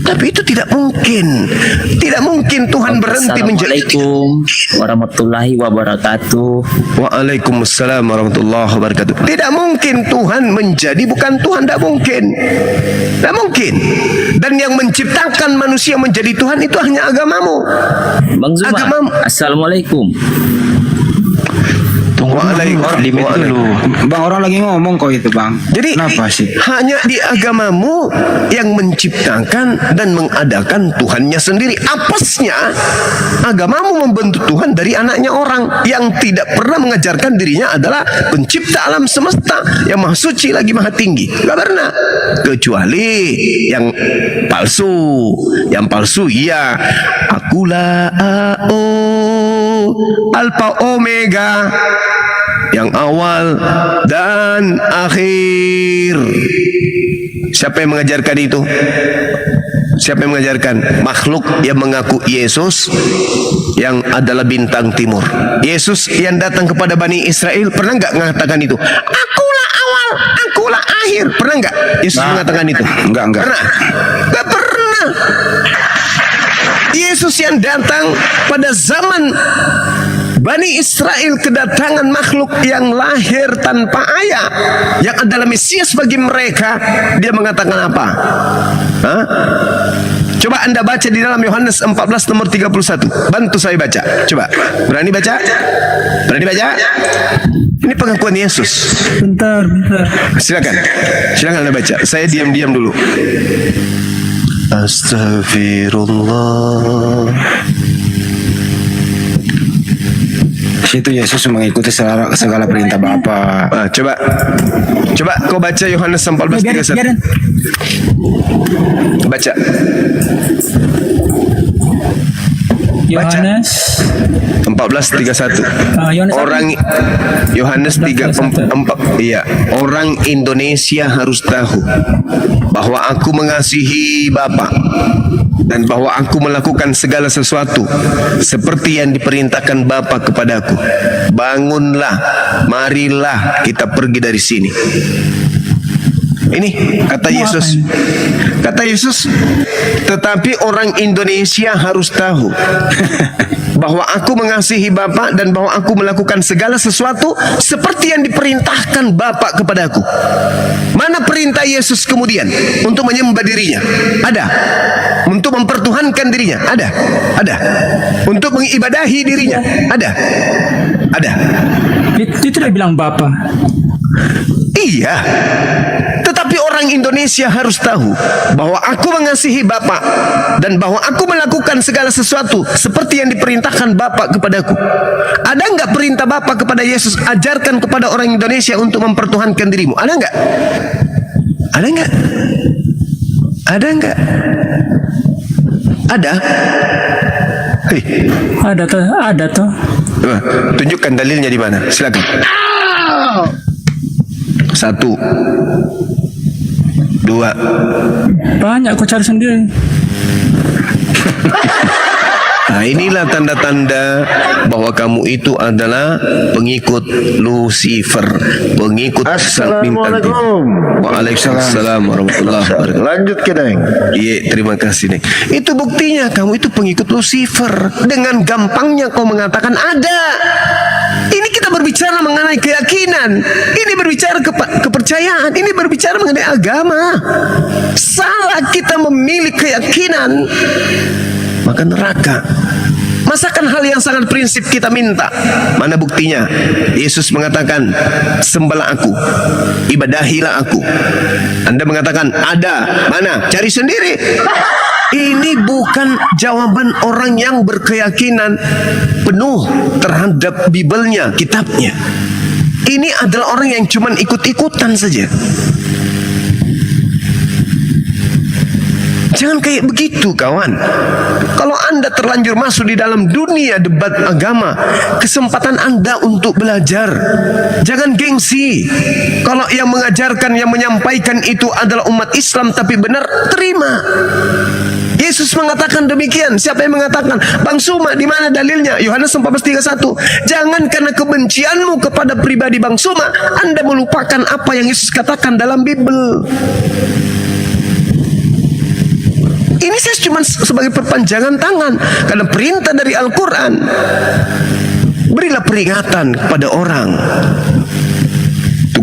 Tapi itu tidak mungkin. Tidak mungkin Tuhan berhenti menjadi. Assalamualaikum warahmatullahi wabarakatuh. Waalaikumsalam warahmatullahi wabarakatuh. Tidak mungkin Tuhan menjadi bukan Tuhan. Tidak mungkin. Tidak mungkin. Dan yang menciptakan manusia menjadi Tuhan itu hanya agamamu. Bang Zuma, Agamamu. Assalamualaikum. Tunggu Limit dulu. Bang, orang lagi ngomong kok itu, Bang. Jadi kenapa sih? hanya di agamamu yang menciptakan dan mengadakan Tuhannya sendiri. Apesnya agamamu membentuk Tuhan dari anaknya orang yang tidak pernah mengajarkan dirinya adalah pencipta alam semesta yang maha suci lagi maha tinggi. Gak pernah. Kecuali yang palsu. Yang palsu iya. Akulah Alfa Omega, yang awal dan akhir. Siapa yang mengajarkan itu? Siapa yang mengajarkan? Makhluk yang mengaku Yesus yang adalah bintang timur. Yesus yang datang kepada Bani Israel pernah nggak mengatakan itu? Akulah awal, akulah akhir. Pernah nggak Yesus mengatakan itu? Enggak. Pernah? Nggak pernah. Yesus yang datang pada zaman Bani Israel kedatangan makhluk yang lahir tanpa ayah, yang adalah Mesias bagi mereka. Dia mengatakan apa? Hah? Coba Anda baca di dalam Yohanes 14 nomor 31. Bantu saya baca. Coba. Berani baca? Berani baca? Ini pengakuan Yesus. Bentar. Silakan. Silakan Anda baca. Saya diam-diam dulu. Astagfirullah. Situ Yesus mengikuti segala perintah Bapa. Coba kau baca Yohanes 14:31. Baca. Yohanes 14:31. Yohanes Orang Yohanes 3:4. Iya, orang Indonesia harus tahu bahwa aku mengasihi Bapa dan bahwa aku melakukan segala sesuatu seperti yang diperintahkan Bapa kepadaku. Bangunlah, marilah kita pergi dari sini. Ini kata Yesus. Kata Yesus, tetapi orang Indonesia harus tahu bahwa aku mengasihi Bapa dan bahwa aku melakukan segala sesuatu seperti yang diperintahkan Bapa kepadaku. Mana perintah Yesus kemudian? Untuk menyembah dirinya? Ada. Untuk mempertuhankan dirinya? Ada. Ada. Untuk mengibadahi dirinya? Ada. Ada. itu dia bilang Bapa. Iya. Tetapi orang Indonesia harus tahu bahwa aku mengasihi Bapa dan bahwa aku melakukan segala sesuatu seperti yang diperintahkan Bapa kepadaku. Ada enggak perintah Bapa kepada Yesus? Ajarkan kepada orang Indonesia untuk mempertuhankan dirimu. Ada enggak? Ada enggak? Ada enggak? Ada? Hei. Ada toh. Tunjukkan dalilnya di mana. Silakan. 1, 2. Banyak kau cari sendiri. Nah, inilah tanda-tanda bahwa kamu itu adalah pengikut Lucifer, pengikut sang bintang timur. Waalaikumsalam warahmatullahi wabarakatuh. Lanjut ke Neng. Iya, terima kasih Neng. Itu buktinya kamu itu pengikut Lucifer. Dengan gampangnya kau mengatakan ada. Ini kita berbicara mengenai keyakinan. Ini berbicara kepercayaan. Ini berbicara mengenai agama. Salah kita memilih keyakinan, maka neraka. Masakan hal yang sangat prinsip kita minta. Mana buktinya? Yesus mengatakan, sembahlah aku, ibadahilah aku. Anda mengatakan, ada. Mana? Cari sendiri. Ini bukan jawaban orang yang berkeyakinan penuh terhadap Bibelnya, kitabnya. Ini adalah orang yang cuma ikut-ikutan saja. Jangan kayak begitu kawan. Kalau Anda terlanjur masuk di dalam dunia debat agama, kesempatan Anda untuk belajar. Jangan gengsi. Kalau yang mengajarkan, yang menyampaikan itu adalah umat Islam tapi benar, terima. Yesus mengatakan demikian. Siapa yang mengatakan? Bang Suma, di mana dalilnya? Yohanes 14:31. Jangan karena kebencianmu kepada pribadi Bang Suma, Anda melupakan apa yang Yesus katakan dalam Bible. Ini saya cuma sebagai perpanjangan tangan karena perintah dari Al-Quran. Berilah peringatan kepada orang.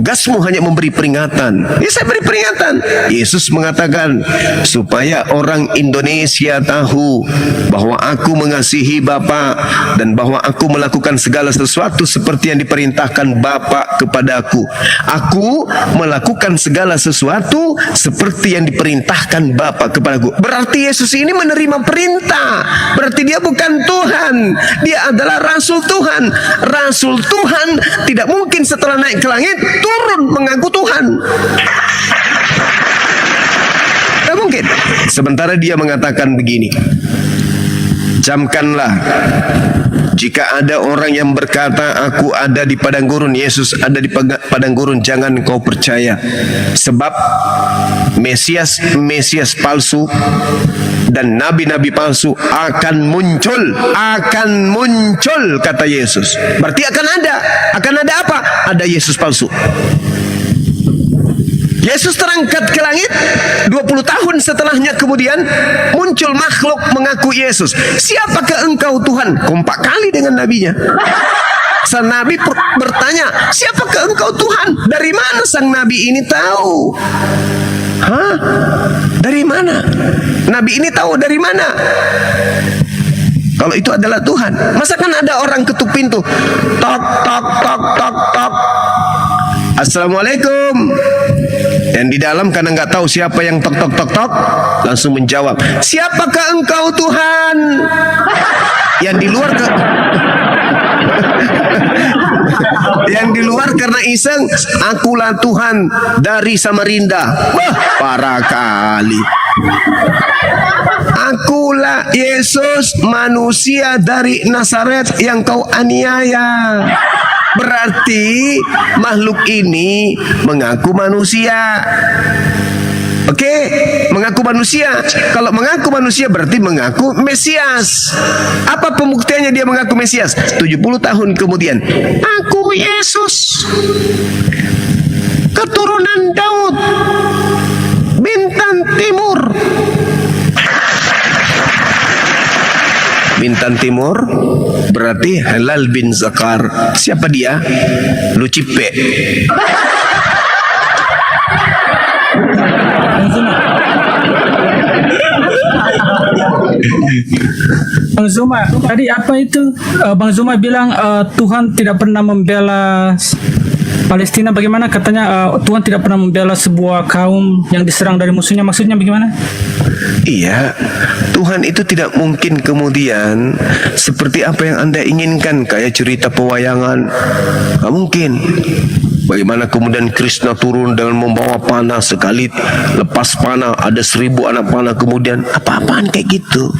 Tugasmu hanya memberi peringatan. Ya, saya beri peringatan. Yesus mengatakan supaya orang Indonesia tahu bahwa aku mengasihi Bapa dan bahwa aku melakukan segala sesuatu seperti yang diperintahkan Bapa kepadaku. Aku melakukan segala sesuatu seperti yang diperintahkan Bapa kepadaku. Berarti Yesus ini menerima perintah. Berarti dia bukan Tuhan. Dia adalah Rasul Tuhan. Rasul Tuhan tidak mungkin setelah naik ke langit turun mengaku Tuhan. Tidak mungkin. Sementara dia mengatakan begini, camkanlah jika ada orang yang berkata aku ada di padang gurun, Yesus ada di padang gurun, jangan kau percaya. Sebab Mesias palsu dan nabi-nabi palsu akan muncul, kata Yesus. Berarti akan ada apa? Ada Yesus palsu. Yesus terangkat ke langit, 20 tahun setelahnya kemudian muncul makhluk mengaku Yesus. Siapakah engkau Tuhan? Kompak kali dengan nabinya. Sang nabi bertanya, siapakah engkau Tuhan? Dari mana sang nabi ini tahu? Hah? Dari mana? Nabi ini tahu dari mana? Kalau itu adalah Tuhan, masa kan ada orang ketuk pintu, tok tok tok tok tok, Assalamualaikum. Yang di dalam karena nggak tahu siapa yang tok tok tok tok, langsung menjawab, siapakah engkau Tuhan? Yang di luar yang di luar karena iseng, akulah Tuhan dari Samarinda. Wah, parah kali. Akulah Yesus, manusia dari Nazaret yang kau aniaya. Berarti makhluk ini mengaku manusia. Oke, mengaku manusia. Kalau mengaku manusia berarti mengaku Mesias. Apa pembuktiannya dia mengaku Mesias? 70 tahun kemudian, aku Yesus, keturunan Daud, bintang timur. Bintang timur berarti Halal bin Zakar. Siapa dia? Lucipe. Bang Zuma, tadi apa itu? Bang Zuma bilang Tuhan tidak pernah membela Palestina. Bagaimana katanya Tuhan tidak pernah membela sebuah kaum yang diserang dari musuhnya. Maksudnya bagaimana? Iya, Tuhan itu tidak mungkin kemudian seperti apa yang Anda inginkan, kayak cerita pewayangan. Gak mungkin. Bagaimana kemudian Krishna turun dengan membawa panah, sekali lepas panah ada 1000 anak panah, kemudian apa-apaan kayak gitu.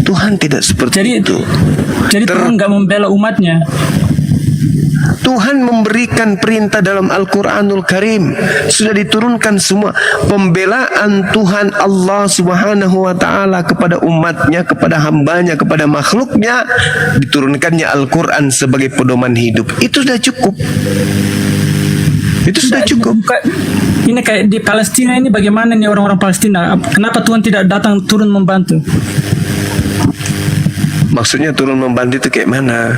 Tuhan tidak seperti itu. Jadi Tuhan nggak membela umatnya. Tuhan memberikan perintah dalam Al-Quranul Karim, sudah diturunkan semua. Pembelaan Tuhan Allah Subhanahu wa ta'ala kepada umatnya, kepada hambanya, kepada makhluknya, diturunkannya Al-Quran sebagai pedoman hidup. Itu sudah cukup. Itu sudah cukup. Ini kayak di Palestina ini, bagaimana nih orang-orang Palestina? Kenapa Tuhan tidak datang turun membantu? Maksudnya turun membantu itu kayak mana?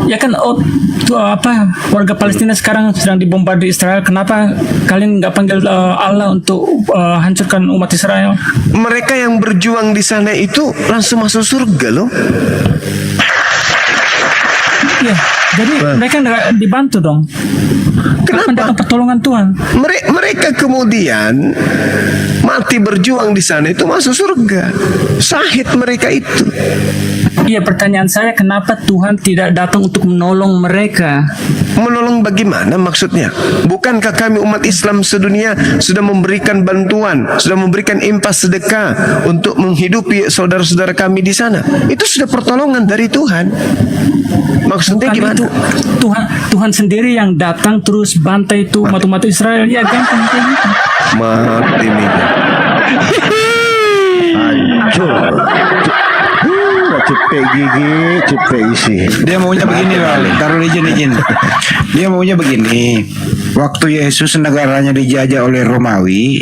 Ya kan, warga Palestina sekarang sedang dibombardir Israel. Kenapa kalian nggak panggil Allah untuk hancurkan umat Israel? Mereka yang berjuang di sana itu langsung masuk surga loh. Iya, jadi mereka nggak dibantu dong. Kapan datang pertolongan Tuhan? Mereka kemudian mati berjuang di sana itu masuk surga. Syahid mereka itu. Iya, pertanyaan saya, kenapa Tuhan tidak datang untuk menolong mereka? Menolong bagaimana maksudnya? Bukankah kami umat Islam sedunia sudah memberikan bantuan, sudah memberikan impas sedekah untuk menghidupi saudara-saudara kami di sana? Itu sudah pertolongan dari Tuhan. Maksudnya Bukan gimana? Itu, Tuhan sendiri yang datang terus bantai itu umat-umat Israel. Ya gampang kayak gitu. Mati nih. Cepet gigi, cepet isi. Dia maunya begini, Bang. Taruh izin. Dia maunya begini. Waktu Yesus negaranya dijajah oleh Romawi,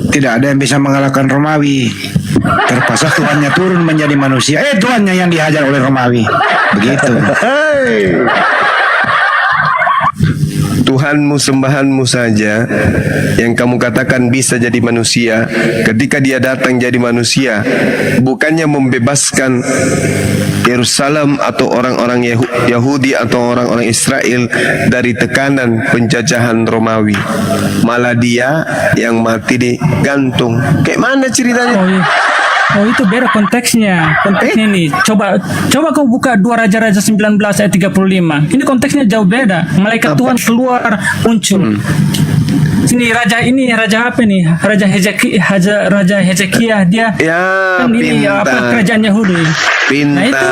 tidak ada yang bisa mengalahkan Romawi. Terpaksa Tuhannya turun menjadi manusia. Tuhannya yang dihajar oleh Romawi. Begitu. Tuhanmu sembahanmu saja yang kamu katakan bisa jadi manusia, ketika dia datang jadi manusia, bukannya membebaskan Yerusalem atau orang-orang Yahudi atau orang-orang Israel dari tekanan penjajahan Romawi, malah dia yang mati digantung. Kayak mana ceritanya? Oh, iya. Oh, itu beda konteksnya. Konteksnya nih. Coba kau buka 2 Raja-Raja 19 ayat 35. Ini konteksnya jauh beda. Malaikat Tuhan keluar muncul. Sini raja apa nih? Raja Hezekiah dia Ya, kan ini kerajaan Yahudi. Nah, itu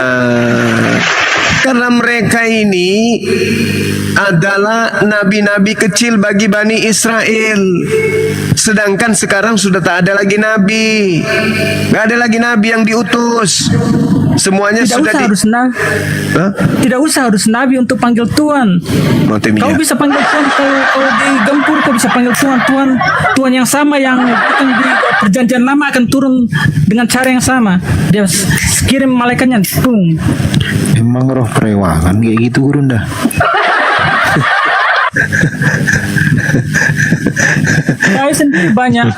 karena mereka ini adalah nabi-nabi kecil bagi Bani Israel. Sedangkan sekarang sudah tak ada lagi nabi. Gak ada lagi nabi yang diutus. Semuanya Tidak usah harus nabi untuk panggil Tuhan. Kau bisa panggil Tuhan kalau digempur, kau bisa panggil Tuhan yang sama yang akan di perjanjian lama akan turun dengan cara yang sama. Dia kirim malaikatnya. Emang roh perewangan kayak gitu Gurunda. Saya sendiri banyak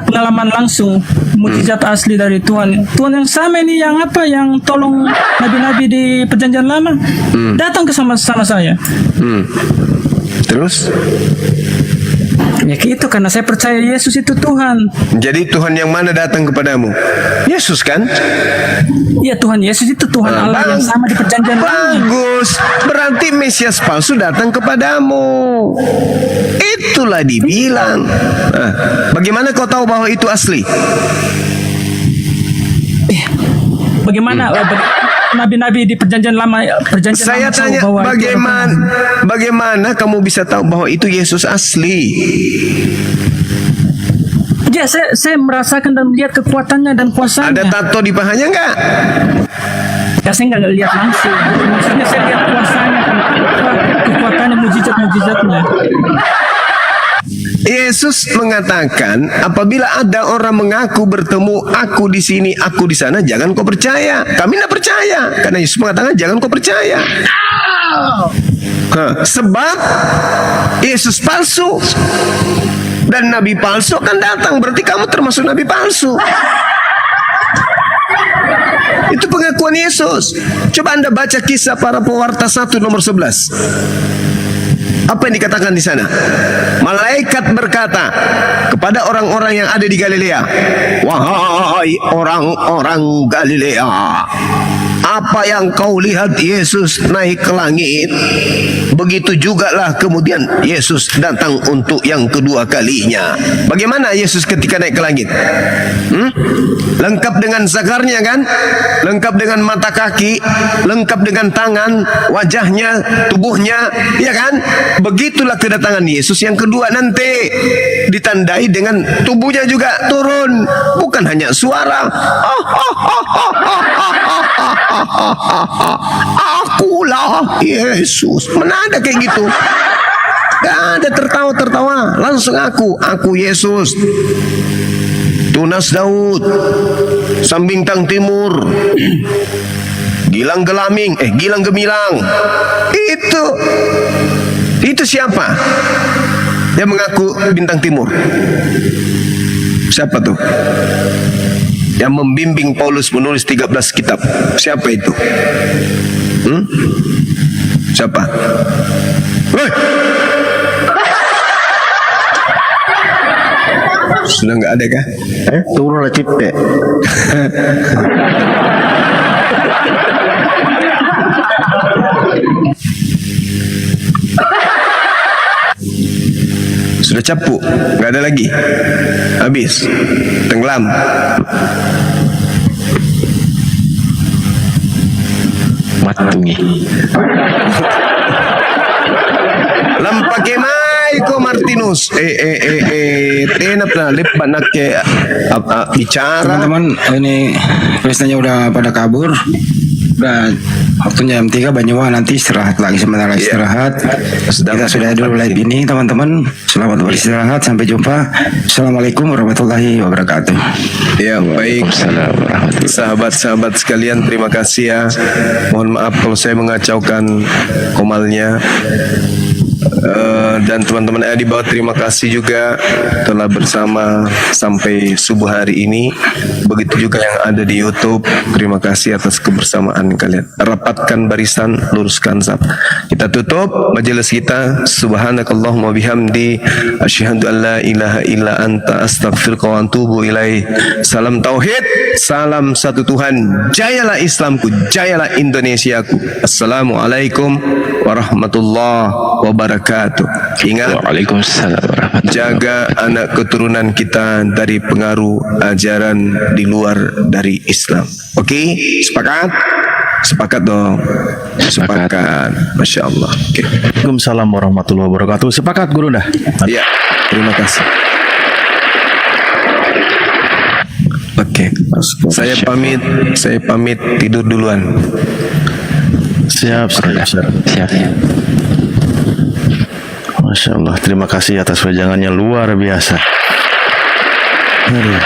pengalaman langsung mukjizat asli dari Tuhan. Tuhan yang sama ini yang tolong nabi-nabi di perjanjian lama datang ke sama saya. Terus? Ya gitu, karena saya percaya Yesus itu Tuhan. Jadi Tuhan yang mana datang kepadamu? Yesus kan? Ya, Tuhan Yesus itu Tuhan Allah yang sama di perjanjian lama. Bagus. Berarti Mesias palsu datang kepadamu. Itulah dibilang. Bagaimana kau tahu bahwa itu asli? Bagaimana nabi-nabi di perjanjian lama Saya tanya, bagaimana kamu bisa tahu bahwa itu Yesus asli? Ya, saya merasakan dan melihat kekuatannya dan kuasanya. Ada tato di pahanya enggak? Ya, saya nggak lihat langsung. Maksudnya saya lihat kuasanya dan kekuatannya, mujizat-mujizatnya. Yesus mengatakan, apabila ada orang mengaku bertemu aku di sini, aku di sana, jangan kau percaya. Kami tidak percaya, karena Yesus mengatakan jangan kau percaya. Sebab Yesus palsu dan nabi palsu akan datang. Berarti kamu termasuk nabi palsu. Itu pengakuan Yesus. Coba Anda baca Kisah Para Pewarta 1 nomor 11. Apa yang dikatakan di sana? Malaikat berkata kepada orang-orang yang ada di Galilea, "Wahai orang-orang Galilea, apa yang kau lihat Yesus naik ke langit, begitu jugalah kemudian Yesus datang untuk yang kedua kalinya." Bagaimana Yesus ketika naik ke langit? Lengkap dengan zakarnya kan? Lengkap dengan mata kaki, lengkap dengan tangan, wajahnya, tubuhnya, ya kan? Begitulah kedatangan Yesus yang kedua nanti, ditandai dengan tubuhnya juga turun, bukan hanya suara. Akulah Yesus. Mana ada kayak gitu? Gak ada tertawa-tertawa, langsung aku Yesus. Tunas Daud, Sambintang Timur, Gilang Gemilang. Itu siapa yang mengaku bintang timur? Siapa tuh? Yang membimbing Paulus menulis 13 kitab. Siapa itu? Siapa? Hei! Sudah nggak ada kah? Turun lah Cipe. Sudah capuk, nggak ada lagi, habis, tenggelam. Matungi. Lampake mai ko Martinus. Tenap na lipat nak ke bicara. Teman-teman, ini pestanya udah pada kabur. Dan waktunya jam 3 Banyuwangi, nanti istirahat lagi, sebentar lagi istirahat. Kita sudah dulu live ini teman-teman. Selamat beristirahat, sampai jumpa. Assalamualaikum warahmatullahi wabarakatuh. Ya, baik. Sahabat-sahabat sekalian, terima kasih ya. Mohon maaf kalau saya mengacaukan komalnya. Dan teman-teman di bawah, terima kasih juga telah bersama sampai subuh hari ini. Begitu juga yang ada di YouTube, terima kasih atas kebersamaan kalian. Rapatkan barisan, luruskan saf. Kita tutup majelis kita. Subhanakallahumma bihamdi, asyhadu an la ilaha illa anta, astaghfiruka wa atubu ilaih. Salam tauhid, salam satu Tuhan. Jayalah Islamku, jayalah Indonesiaku. Assalamualaikum warahmatullahi wabarakatuh. Ingat, Waalaikumsalam warahmatullahi jaga anak keturunan kita dari pengaruh ajaran di luar dari Islam. Oke, sepakat? Sepakat dong. Sepakat. Masya Allah. Oke. Waalaikumsalam warahmatullahi wabarakatuh. Sepakat guru dah. Ya, terima kasih. Oke, saya pamit tidur duluan. Siap. Siap. Masya Allah, terima kasih atas wejangannya, luar biasa. Aduh.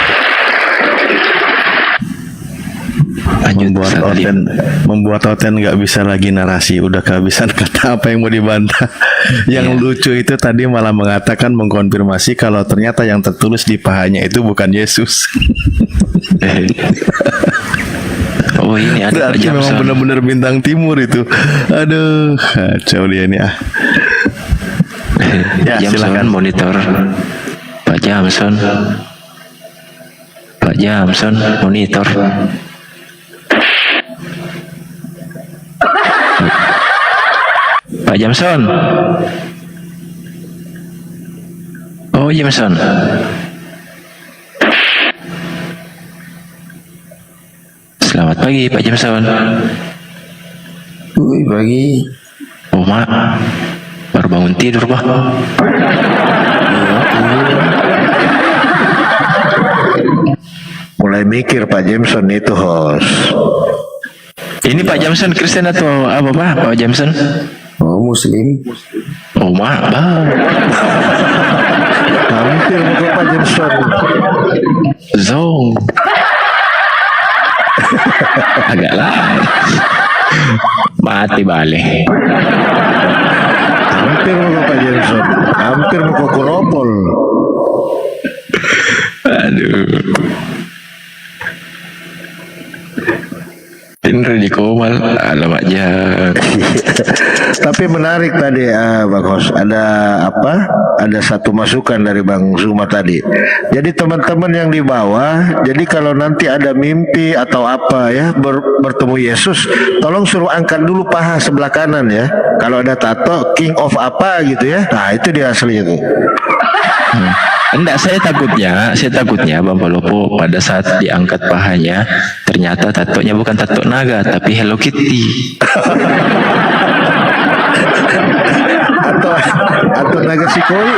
Membuat Oten nggak bisa lagi narasi, udah kehabisan kata apa yang mau dibantah. Yang lucu itu tadi malah mengatakan, mengkonfirmasi kalau ternyata yang tertulis di pahanya itu bukan Yesus. Oh, ini ada Berarti memang benar-benar bintang timur itu. Aduh, kacau dia ini ah. Ya, Jamson, silakan. monitor. Pak Jamson, monitor. Pak Jamson. Oh, Jamson. Selamat pagi, Pak Jamson. Pagi. Oh, Mak. Baru bangun tidur, Pak. Mulai mikir Pak Jameson itu host. Ini Pak Jamson Kristen atau apa, Pak Jamson? Oh, Muslim. Oh, Mak, Pak. Hampir ke Pak Jameson. Zong. Agak lah. Mati balik. Hampir ke Pak Jameson. Hampir ke Kuropol. Aduh. Ini di Komal, alamak jam. Tapi menarik tadi Bang Hos, ada apa? Ada satu masukan dari Bang Zuma tadi. Jadi teman-teman yang di bawah, jadi kalau nanti ada mimpi atau apa ya bertemu Yesus, tolong suruh angkat dulu paha sebelah kanan ya. Kalau ada tato King of apa gitu ya. Nah, itu dia asli itu. Enggak, saya takutnya Bang Palopo pada saat diangkat pahanya ternyata tatonya bukan tato naga tapi Hello Kitty. atau Nagasikoy.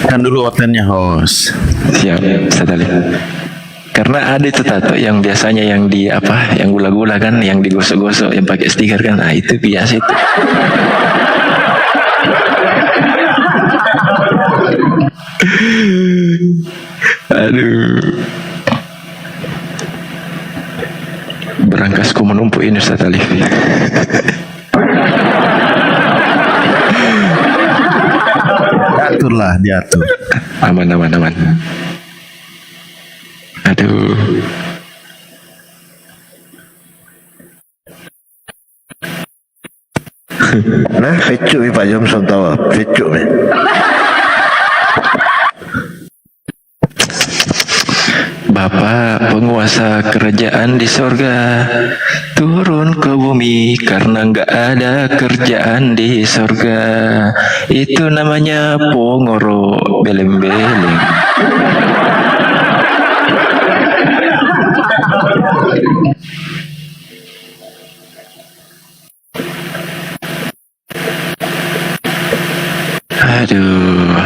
Kan dulu Otennya host. Siap, Satali. Karena ada itu tato yang biasanya yang di apa, yang gula-gula kan, yang digosok-gosok, yang pakai stiker kan, nah itu biasa itu. Aduh. Berangkasku menumpuk ini Ustaz Alif. Aturlah, diatur. Aman. Aduh. Nah, fecuk Pak Jameson tahu, fecuk ni. Bapa penguasa kerajaan di sorga turun ke bumi karena nggak ada kerjaan di sorga. Itu namanya pongoro beleng-beleng. Aduh,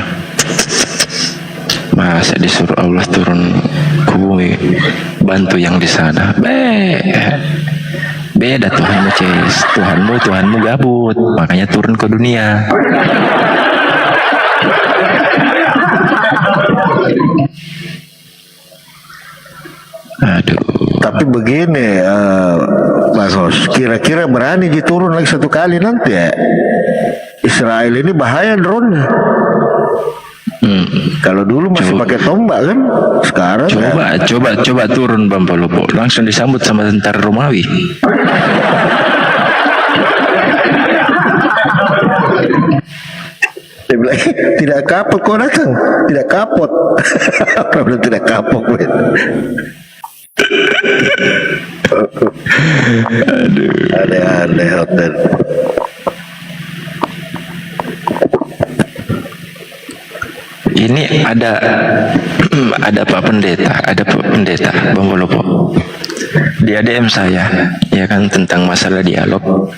masa disuruh Allah turun ke bantu yang di sana. Beda Tuhanmu, Ces. Tuhanmu gabut, makanya turun ke dunia. Aduh. Tapi begini, Mas Hos, kira-kira berani diturun lagi satu kali nanti ya? Israel ini bahaya drone-nya. Kalau dulu masih pakai tombak kan, sekarang ya. Coba turun Bang Palopo, langsung disambut sama tentara Romawi. Dia bilang, tidak kapok kau datang, tidak kapok. Problem tidak kapok, men. Aneh-aneh hotel. Ini ada Pak Pendeta Bang Palopo. Dia DM saya, ya kan, tentang masalah dialog.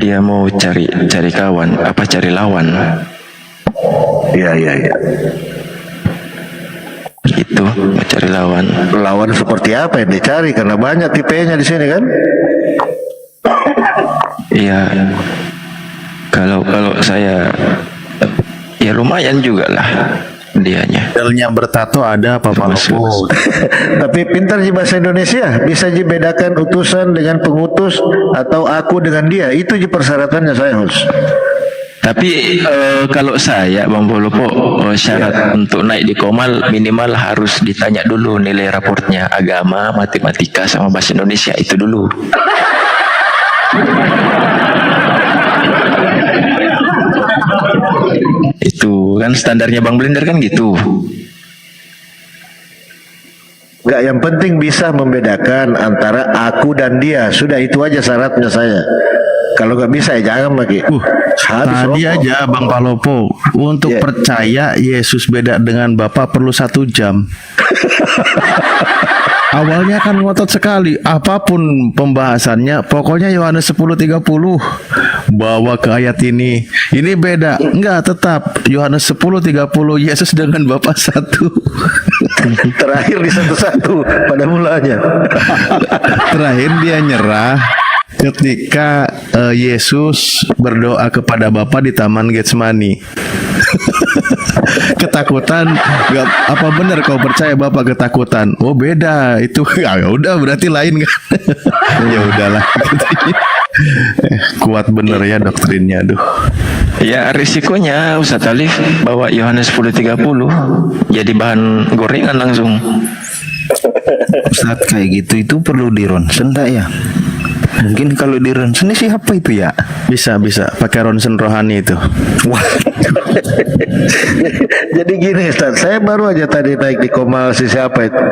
Dia mau cari kawan, cari lawan. Iya. Itu mau cari lawan. Lawan seperti apa yang dicari? Karena banyak tipenya di sini kan. Iya. Kalau saya ya lumayan juga lah dianya. Modelnya bertato ada Pak Palopo. Tapi pintar di bahasa Indonesia, bisa dibedakan utusan dengan pengutus atau aku dengan dia. Itu persyaratannya saya harus. Tapi kalau saya Bang Palopo, syarat untuk naik di Komal minimal harus ditanya dulu nilai raportnya agama, matematika sama bahasa Indonesia itu dulu. Itu kan standarnya Bang Blender kan gitu. Enggak, yang penting bisa membedakan antara aku dan dia. Sudah itu aja syaratnya saya. Kalau nggak bisa ya jangan lagi. Tadi aja Bang Palopo, untuk percaya Yesus beda dengan Bapa perlu 1 jam. Awalnya kan ngotot sekali, apapun pembahasannya, pokoknya Yohanes 10:30 bawa ke ayat ini beda. Enggak, tetap Yohanes 10:30 Yesus dengan Bapa satu. Terakhir di satu-satu pada mulanya. Terakhir dia nyerah ketika Yesus berdoa kepada Bapa di Taman Getsemani. Ketakutan, nggak apa benar kau percaya Bapak ketakutan? Oh beda itu. Ya udah berarti lain kan. Ya udahlah. Kuat bener ya doktrinnya, aduh. Ya risikonya Ustaz Alif bawa Yohanes 10:30 jadi bahan gorengan langsung. Ustaz kayak gitu itu perlu di ronsen tak ya? Mungkin kalau di ronsen siapa itu ya? Bisa pakai ronsen rohani itu. Wah. Jadi gini Ustaz, saya baru aja tadi naik di Komal siapa itu,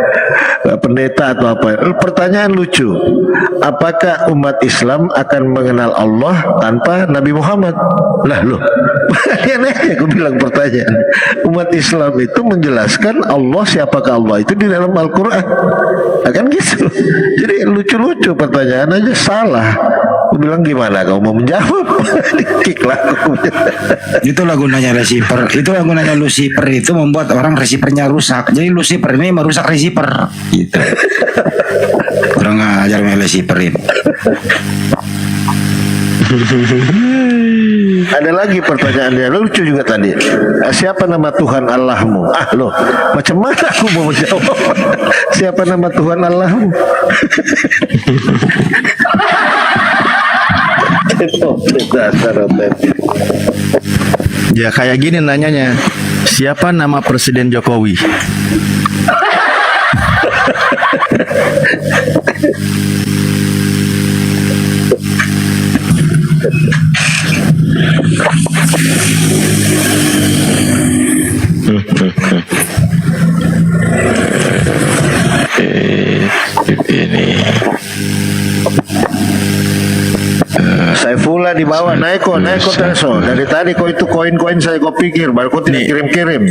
pendeta atau apa. Pertanyaan lucu, apakah umat Islam akan mengenal Allah tanpa Nabi Muhammad? Lah loh, aneh-aneh aku bilang pertanyaan. Umat Islam itu menjelaskan Allah, siapakah Allah itu di dalam Al-Quran, akan gitu. Jadi lucu-lucu pertanyaan aja salah. Aku bilang gimana kau mau menjawab? Kick lah aku. Itulah gunanya receiver. Itulah gunanya Lucifer, itu membuat orang receivernya rusak. Jadi Lucifer ini merusak receiver. Gitu. Kurang ajar Lucifer ini. Ada lagi pertanyaan dia lucu juga tadi. Siapa nama Tuhan Allahmu? Ah loh, macam mana aku mau menjawab? Siapa nama Tuhan Allahmu? Ya kayak gini nanyanya, siapa nama Presiden Jokowi? Ini Saifullah di bawah, naik kok Tenso. Dari tadi kok itu koin-koin saya kok pikir, baru kok tidak kirim-kirim.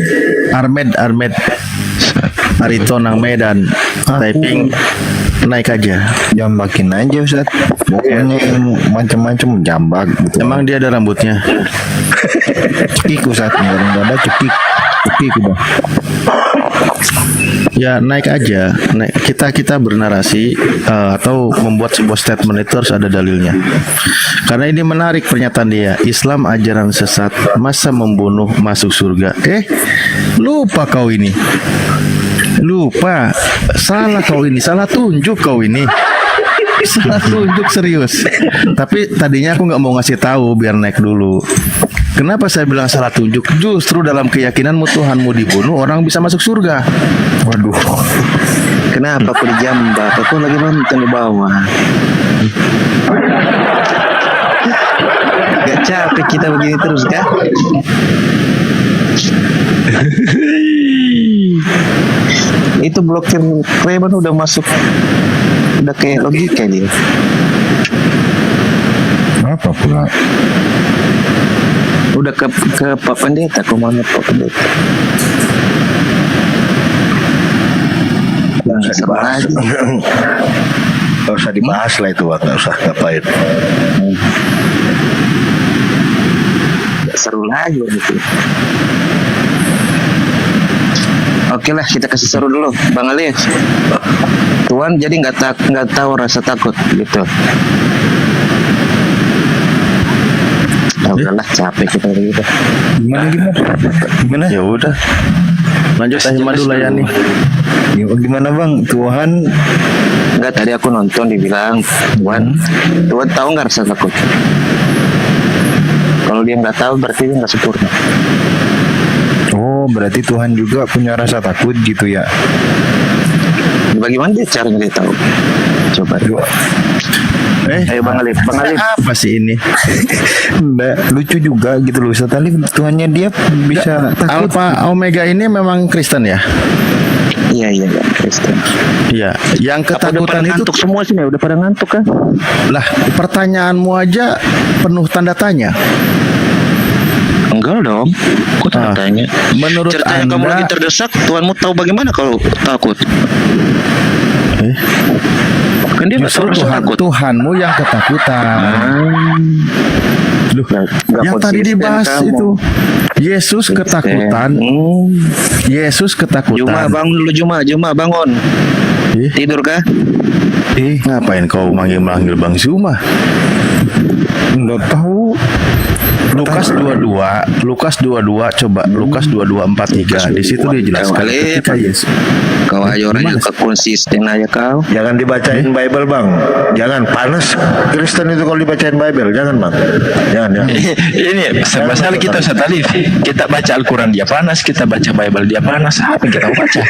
Armed Arito nang Medan, typing naik aja. Jambakin aja Ustaz. Pokoknya macam-macam jambak gitu. Emang dia ada rambutnya? Cekik Ustaz, nggak ada cekik. Oke, udah. Ya naik aja, naik. Kita bernarasi atau membuat sebuah statement itu harus ada dalilnya. Karena ini menarik pernyataan dia. Islam ajaran sesat, masa membunuh masuk surga. Lupa kau ini. Lupa, salah kau ini, salah tunjuk kau ini. Salah tunjuk serius. Tapi tadinya aku nggak mau ngasih tahu biar naik dulu. Kenapa saya bilang salah tunjuk? Justru dalam keyakinanmu Tuhanmu dibunuh, orang bisa masuk surga. Waduh. Kenapa aku dijambak? Aku lagi nonton di bawah. Gak capek kita begini terus kah? Itu blokir Ray-Ban udah masuk. Udah kayak logika dia. Apa pula? Udah ke Pak Pendeta, kemana Pak Pendeta? Nggak usah dibahas. Nggak usah dibahas lah itu, Bang. Nggak usah ngapain. Nggak seru lagi gitu. Oke lah, kita kasih seru dulu, Bang Alif. Tuhan jadi nggak tahu rasa takut gitu. Udahlah, capek kita gitu. Gimana? Ya udah. Lanjut Ahmad dulu layani. Gimana Bang? Tuhan nggak, tadi aku nonton dibilang Tuhan tahu nggak rasa takut? Kalau dia nggak tahu berarti dia nggak sempurna. Oh, berarti Tuhan juga punya rasa takut gitu ya? Bagaimana dia caranya dia tahu? Coba dulu. Ayo Bang Alif. Apa sih ini? Nggak, lucu juga gitu loh. Ustaz Alif, Tuhannya dia bisa takut. Alpha Omega ini memang Kristen ya? Iya, Kristen. Iya, yang ketakutan itu ngantuk semua sini, udah pada ngantuk kan? lah, pertanyaanmu aja penuh tanda tanya. Enggak dong, kok tanya? Menurut ceritanya Anda, kamu lagi terdesak, Tuhanmu tahu bagaimana kalau takut? Kan dia nggak tahu rasa takut. Tuhanmu yang ketakutan. Loh, Nggak yang tadi konsisten dibahas kamu. itu Yesus ketakutan. Yesus ketakutan. Juma bangun dulu, Juma bangun. Tidur kah? Ngapain kau manggil Bang Zuma? Nggak tahu. Lukas 22 coba Lukas 22:43 di situ dia jelaskan ketika Yesus. Kau aja orangnya konsisten aja kau. Jangan dibacain Bible, Bang. Jangan, panas Kristen itu kalau dibacain Bible. Jangan, Bang. Jangan. Ini masalah kita Ustaz Alif. Kita baca Al-Quran dia panas, kita baca Bible dia panas. Apa yang kita mau baca?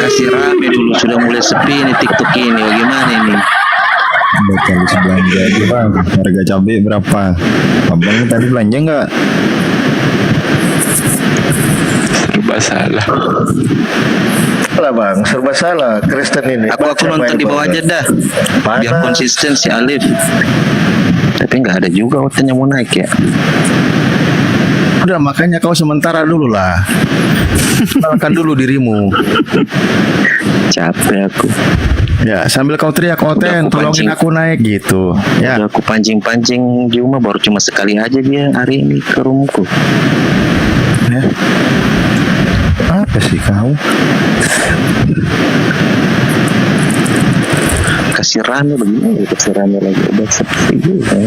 Kasih rame dulu, sudah mulai sepi nih TikTok ini. Bagaimana ini? Baca list belanja aja Bang. Harga cabai berapa? Abang tadi belanja nggak? Serba salah. Salah, Bang. Serba salah Kristen ini. Aku nonton di bawah aja dah. Biar konsisten si Alif. Tapi nggak ada juga hotelnya mau naik ya. Udah, makanya kau sementara dulu lah. Kenalkan dulu dirimu. Capek aku. Ya, sambil kau teriak Oten, tolongin aku naik gitu. Ya. Udah aku pancing Juma, baru cuma sekali aja dia hari ini ke rumahku. Ya. Apa sih kau? Kasih rame begini, kasih rame lagi. Udah sepi juga.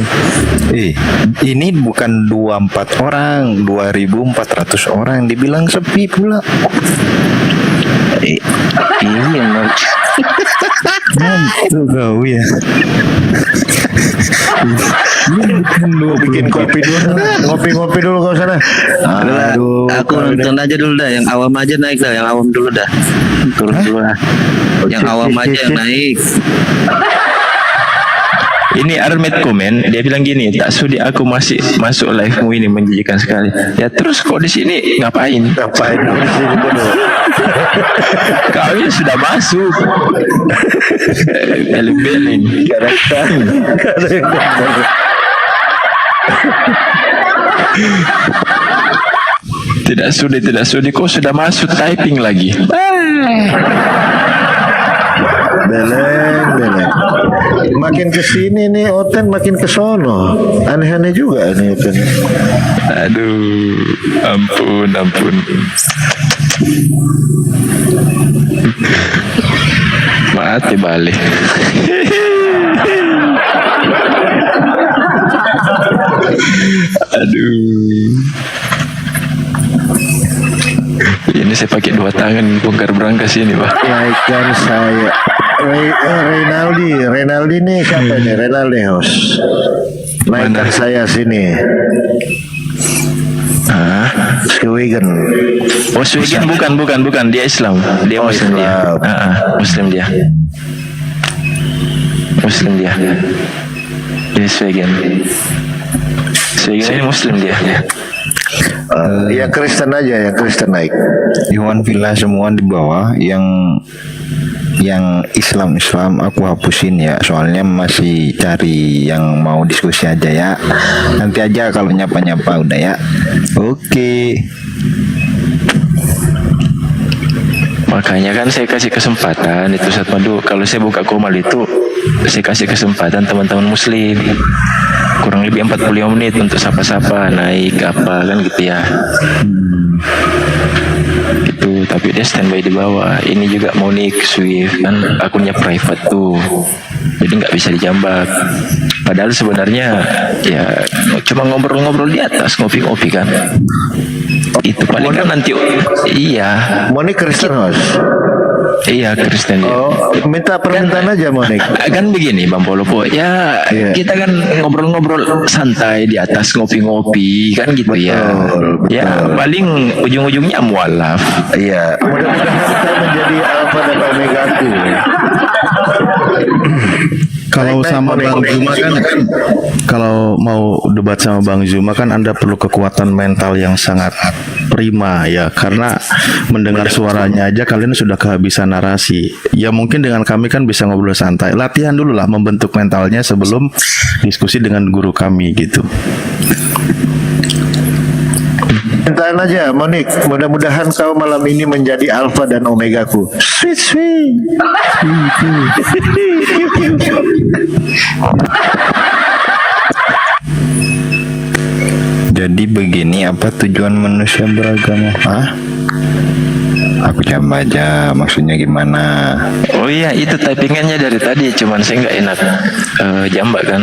Ini bukan 24 orang, 2.400 orang dibilang sepi pula. Iya, Itu kau ya. bikin kopi dulu. Ngopi-ngopi dulu kau sana. Aduh, aku nonton aja dulu dah, yang awam aja naik dah, yang awam dulu dah. Turun dulu lah. Yang awam aja yang naik. Ini Armet komen, dia bilang gini, tak sudi aku masih masuk live-mu ini menjijikan sekali. Ya terus kok di sini ngapain? Ngapain di sini bodoh? Kau ini sudah masuk. Bel-belin. Ada yang Tidak sudi, kau sudah masuk typing lagi. beleng. makin ke sini nih Oten makin ke sono. Aneh-aneh juga nih Oten. Aduh, ampun. Mati balik. Aduh. Ini saya pakai 2 tangan bongkar berangkas ini, Pak. Naikkan saya. Renaldi nih siapa nih? Renaldi host. Naikkan saya sini. Swigen. Oh, Swigen bukan, dia Islam. Dia Muslim dia. Muslim dia. Dia Swigen. Swigen ini Muslim dia. Yang Kristen aja, yang Kristen naik. Iwan Villa semua di bawah, yang Islam aku hapusin ya, soalnya masih cari yang mau diskusi aja ya. Nanti aja kalau nyapa udah ya. Oke. Makanya kan saya kasih kesempatan itu Ustaz Madu, kalau saya buka komal itu saya kasih kesempatan teman-teman muslim kurang lebih 45 menit untuk sapa-sapa, naik apa kan gitu ya. Gitu, tapi dia standby di bawah. Ini juga Monik Swift kan akunnya private tuh, jadi nggak bisa dijambak. Padahal sebenarnya ya cuma ngobrol-ngobrol di atas, ngopi-ngopi kan. Itu paling kan nanti iya. Monik Kristen host. Iya Kristen dia. Oh, minta permintaan aja Monik. Kan begini Bang Polopo, ya kita kan ngobrol-ngobrol santai di atas, ngopi-ngopi kan gitu. Betul. Ya paling ujung-ujungnya mualaf. Iya. Mudah-mudahan kita menjadi alfa dan omega ku. Kalau sama Bang Zuma kan, kalau mau debat sama Bang Zuma kan Anda perlu kekuatan mental yang sangat prima ya, karena mendengar suaranya aja kalian sudah kehabisan narasi. Ya mungkin dengan kami kan bisa ngobrol santai. Latihan dulu lah membentuk mentalnya sebelum diskusi dengan guru kami gitu. Mintaan aja Monik, mudah-mudahan kau malam ini menjadi alfa dan omega ku. Sweet. Jadi begini, apa tujuan manusia beragama? Aku coba aja, maksudnya gimana? Oh iya, itu typingannya dari tadi, cuman saya nggak enak jambak kan.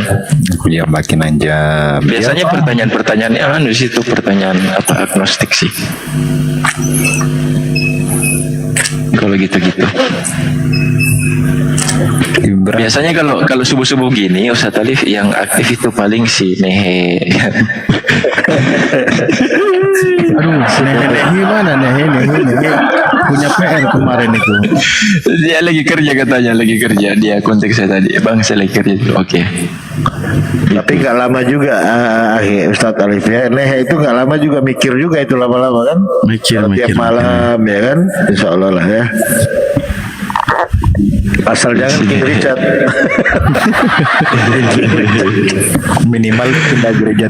Aku jambakin aja. Biasanya pertanyaan-pertanyaannya di situ pertanyaan apa agnostik sih. Kalau gitu-gitu. Biasanya kalau subuh-subuh gini Ustaz Alif yang aktif itu paling si Nehe. Aduh, Nehe mana Nehe punya PR kemarin itu. Dia lagi kerja katanya, dia kontak saya tadi. Bang, saya lagi kerja. Oke. Tapi nggak lama juga Ustaz Alif ya. Nehe itu nggak lama juga, mikir juga itu lama-lama kan. Mikir. Tiap malam ya kan. Insya Allah lah ya. Asal jangan King Richard. Minimal pindah gereja